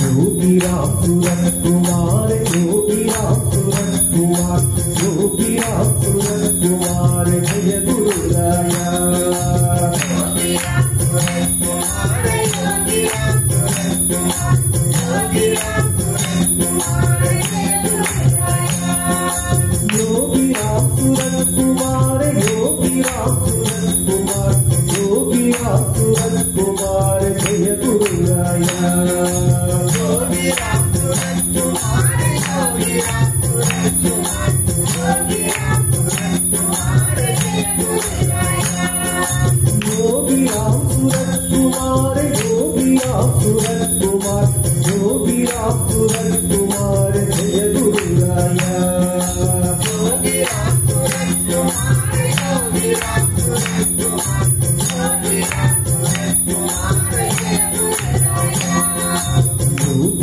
योगी राम सूरत कुमार योगी राम सूरत कुमार योगी राम सूरत कुमार जय गुरु राया योगी राम सूरत कुमार योगी राम सूरत कुमार योगी राम सूरत कुमार जय गुरु राया योगी राम सूरत कुमार योगी राम सूरत कुमार योगी राम सूरत कुमार जय गुरु राया योगी राम सूरत कुमार योगी राम सूरत कुमार योगी राम सूरत कुमार जय गुरु राया योगी राम सूरत कुमार योगी राम सूरत कुमार योगी राम सूरत कुमार जय गुरु राया योगी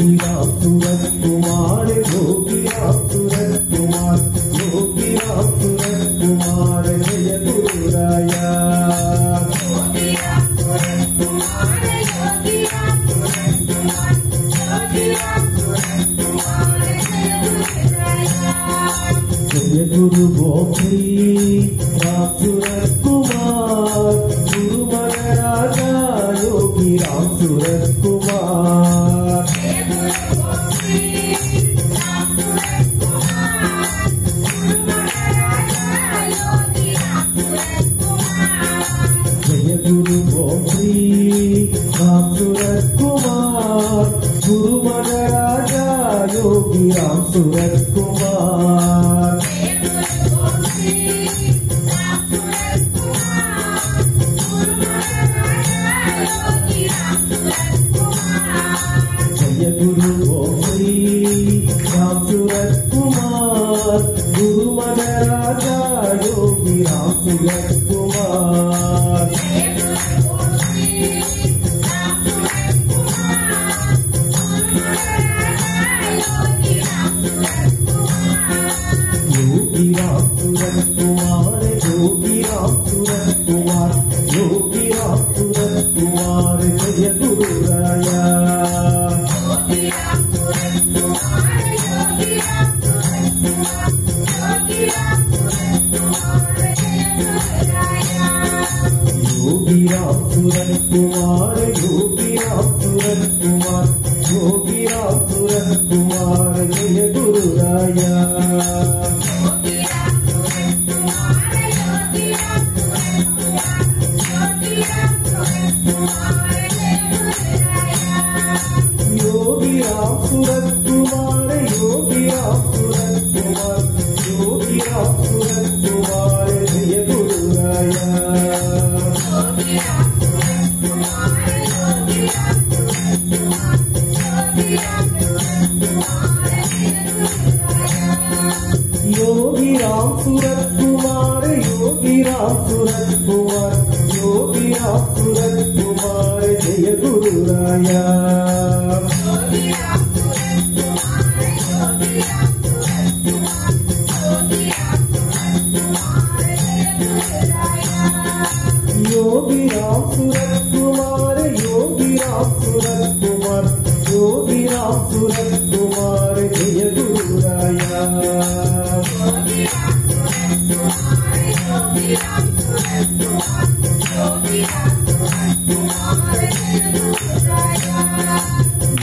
राम सूरत कुमार योगी राम सूरत कुमार योगी राम सूरत कुमार जय गुरु राया योगी राम सूरत कुमार योगी राम सूरत कुमार योगी राम सूरत कुमार जय गुरु राया जय गुरु गोपी राम सूरत कुमार गुरु मन राजा योगी राम सूरत कुमार जय गुरु गोपी राम सूरत कुमार गुरु मन राजा योगी राम सूरत कुमार जय गुरु गोपी राम सूरत कुमार गुरु मन राजा योगी राम सूरत कुमार जय गुरु गोपी राम सूरत कुमार गुरु मन राजा योगी राम सूरत कुमार योगी राम सूरत कुमार योगी राम सूरत कुमार योगी राम सूरत कुमार जय गुरु राया योगी राम सूरत कुमार योगी राम सूरत कुमार योगी राम सूरत कुमार जय गुरु राया योगी राम सूरत कुमार योगी राम सूरत कुमार योगी राम सूरत कुमार जय गुरु राया योगी राम सूरत कुमार योगी राम सूरत कुमार योगी राम सूरत कुमार जय गुरु राया योगी राम सूरत कुमार योगी राम सूरत कुमार योगी राम सूरत कुमार जय गुरु राया योगी राम सूरत कुमार योगी राम सूरत कुमार योगी राम सूरत कुमार जय गुरु राया योगी राम सूरत कुमार योगी राम सूरत कुमार योगी राम सूरत कुमार जय गुरु राया योगी राम सूरत कुमार योगी राम सूरत कुमार योगी राम सूरत कुमार जय गुरु राया योगी राम सूरत कुमार योगी राम सूरत कुमार योगी राम सूरत कुमार जय गुरु राया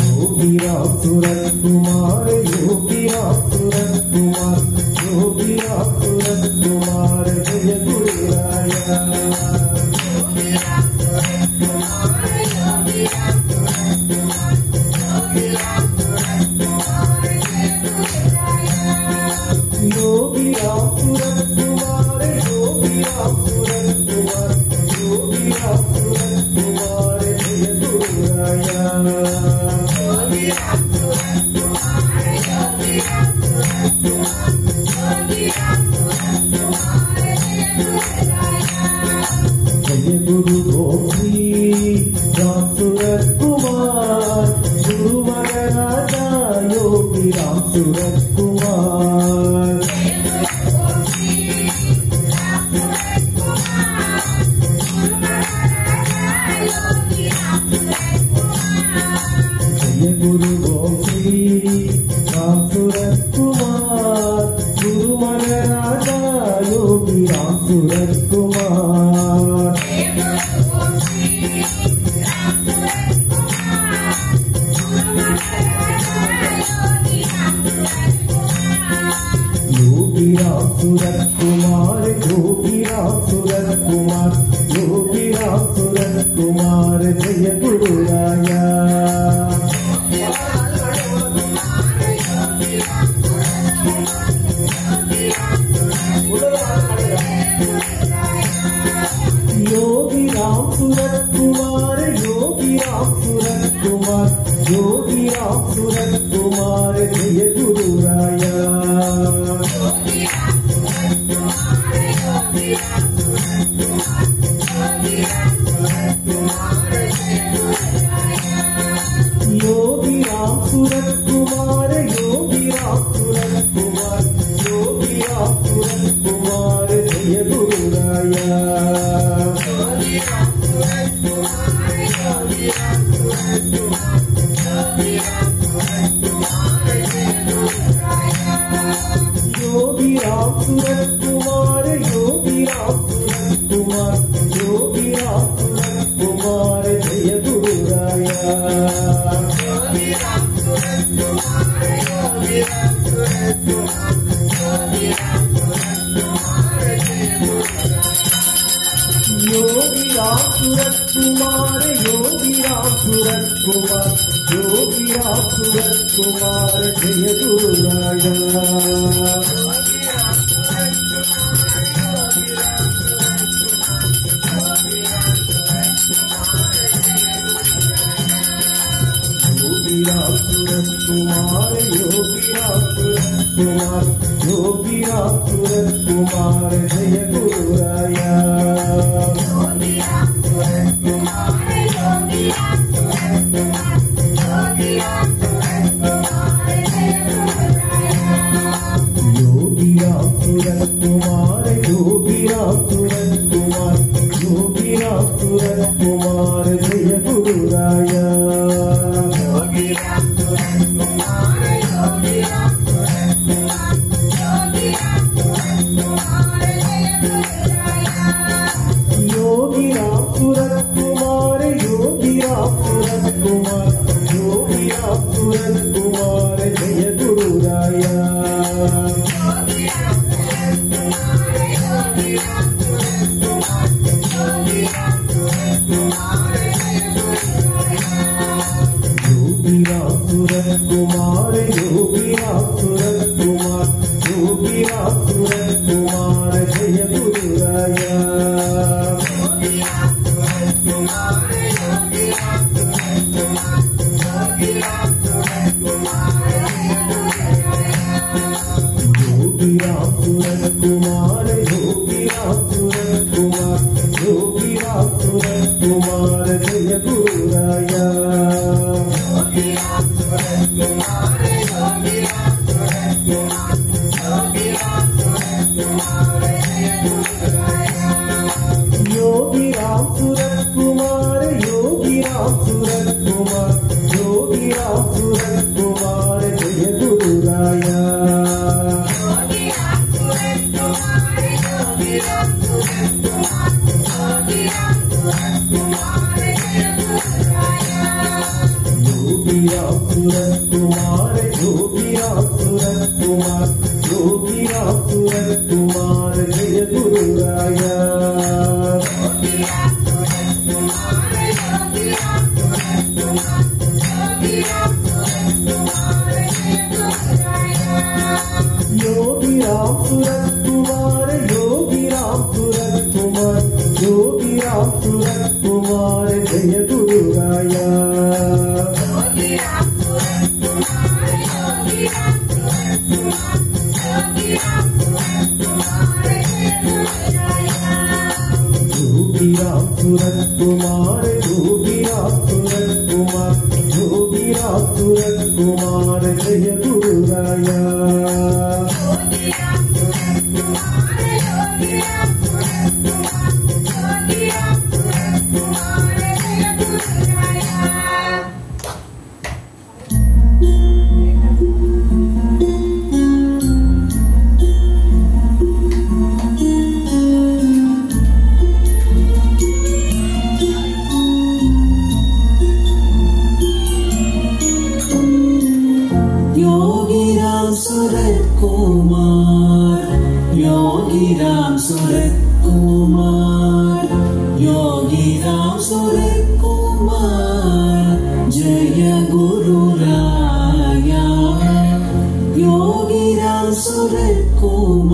योगी राम सूरत कुमार योगी राम सूरत कुमार योगी राम सूरत कुमार जय सूरज कुमार योगी राम सूरज कुमार योगी राम सूरज कुमार योगी राम सूरज कुमार जय गुरुराया योगी राम सूरज कुमार योगी राम सूरज कुमार योगी राम सूरज कुमार जय गुरुराया योगी राम सूरज कुमार योगी राम सूरज कुमार योगी राम सूरज कुमार जय गुरुराया योगी राम सूरज कुमार योगी राम सूरज कुमार योगी राम सूरज कुमार जय गुरुराया योगी राम सूरज कुमार योगी राम सूरज कुमार योगी राम सूरज कुमार जय गुरुराया योगी राम सूरज कुमार योगी राम सूरज कुमार योगी राम सूरज कुमार जय गुरुराया योगी राम सूरज कुमार योगी राम सूरज कुमार योगी राम सूरज कुमार जय गुरुराया योगी राम सूरज कुमार योगी राम सूरज कुमार योगी राम सूरज कुमार जय गुरुराया योगी राम सूरज कुमार योगी राम सूरज कुमार योगी राम सूरज कुमार जय गुरुराया योगी राम सूरज कुमार योगी राम सूरज कुमार योगी राम सूरज कुमार जय गुरुराया योगी राम सूरज कुमार योगी राम सूरज कुमार योगी राम सूरज कुमार जय गुरुराया योगी राम सूरज कुमार योगी राम सूरज कुमार योगी राम सूरज कुमार जय गुरुराया योगी राम सूरज कुमार योगी राम सूरज कुमार योगी राम सूरज कुमार जय गुरुराया योगी राम सूरज कुमार योगी राम सूरज कुमार योगी राम सूरज कुमार जय गुरुराया योगी राम सूरज कुमार योगी राम सूरज कुमार योगी राम सूरज कुमार जय गुरुराया योगी राम सूरज कुमार योगी राम सूरज कुमार योगी राम सूरज कुमार जय गुरुराया योगी राम सूरज कुमार योगी राम सूरज कुमार योगी राम सूरज कुमार जय गुरुराया योगी राम सूरज कुमार योगी राम सूरज कुमार योगी राम सूरज कुमार जय गुरुराया योगी राम सूरज कुमार योगी राम सूरज कुमार योगी राम सूरज कुमार जय गुरुराया योगी राम सूरज कुमार योगी राम सूरज कुमार योगी राम सूरज कुमार जय गुरुराया योगी राम सूरज कुमार योगी राम सूरज कुमार योगी राम सूरज कुमार जय गुरुराया योगी राम सूरज कुमार योगी राम सूरज कुमार योगी राम सूरज कुमार जय गुरुराया योगी राम सूरज कुमार योगी राम सूरज कुमार योगी राम सूरज कुमार जय गुरुराया योगी राम सूरज कुमार योगी राम सूरज कुमार योगी राम सूरज कुमार जय गुरुराया योगीराम सूरत कुमार जय गुरु राया योगीराम सूरत कुमार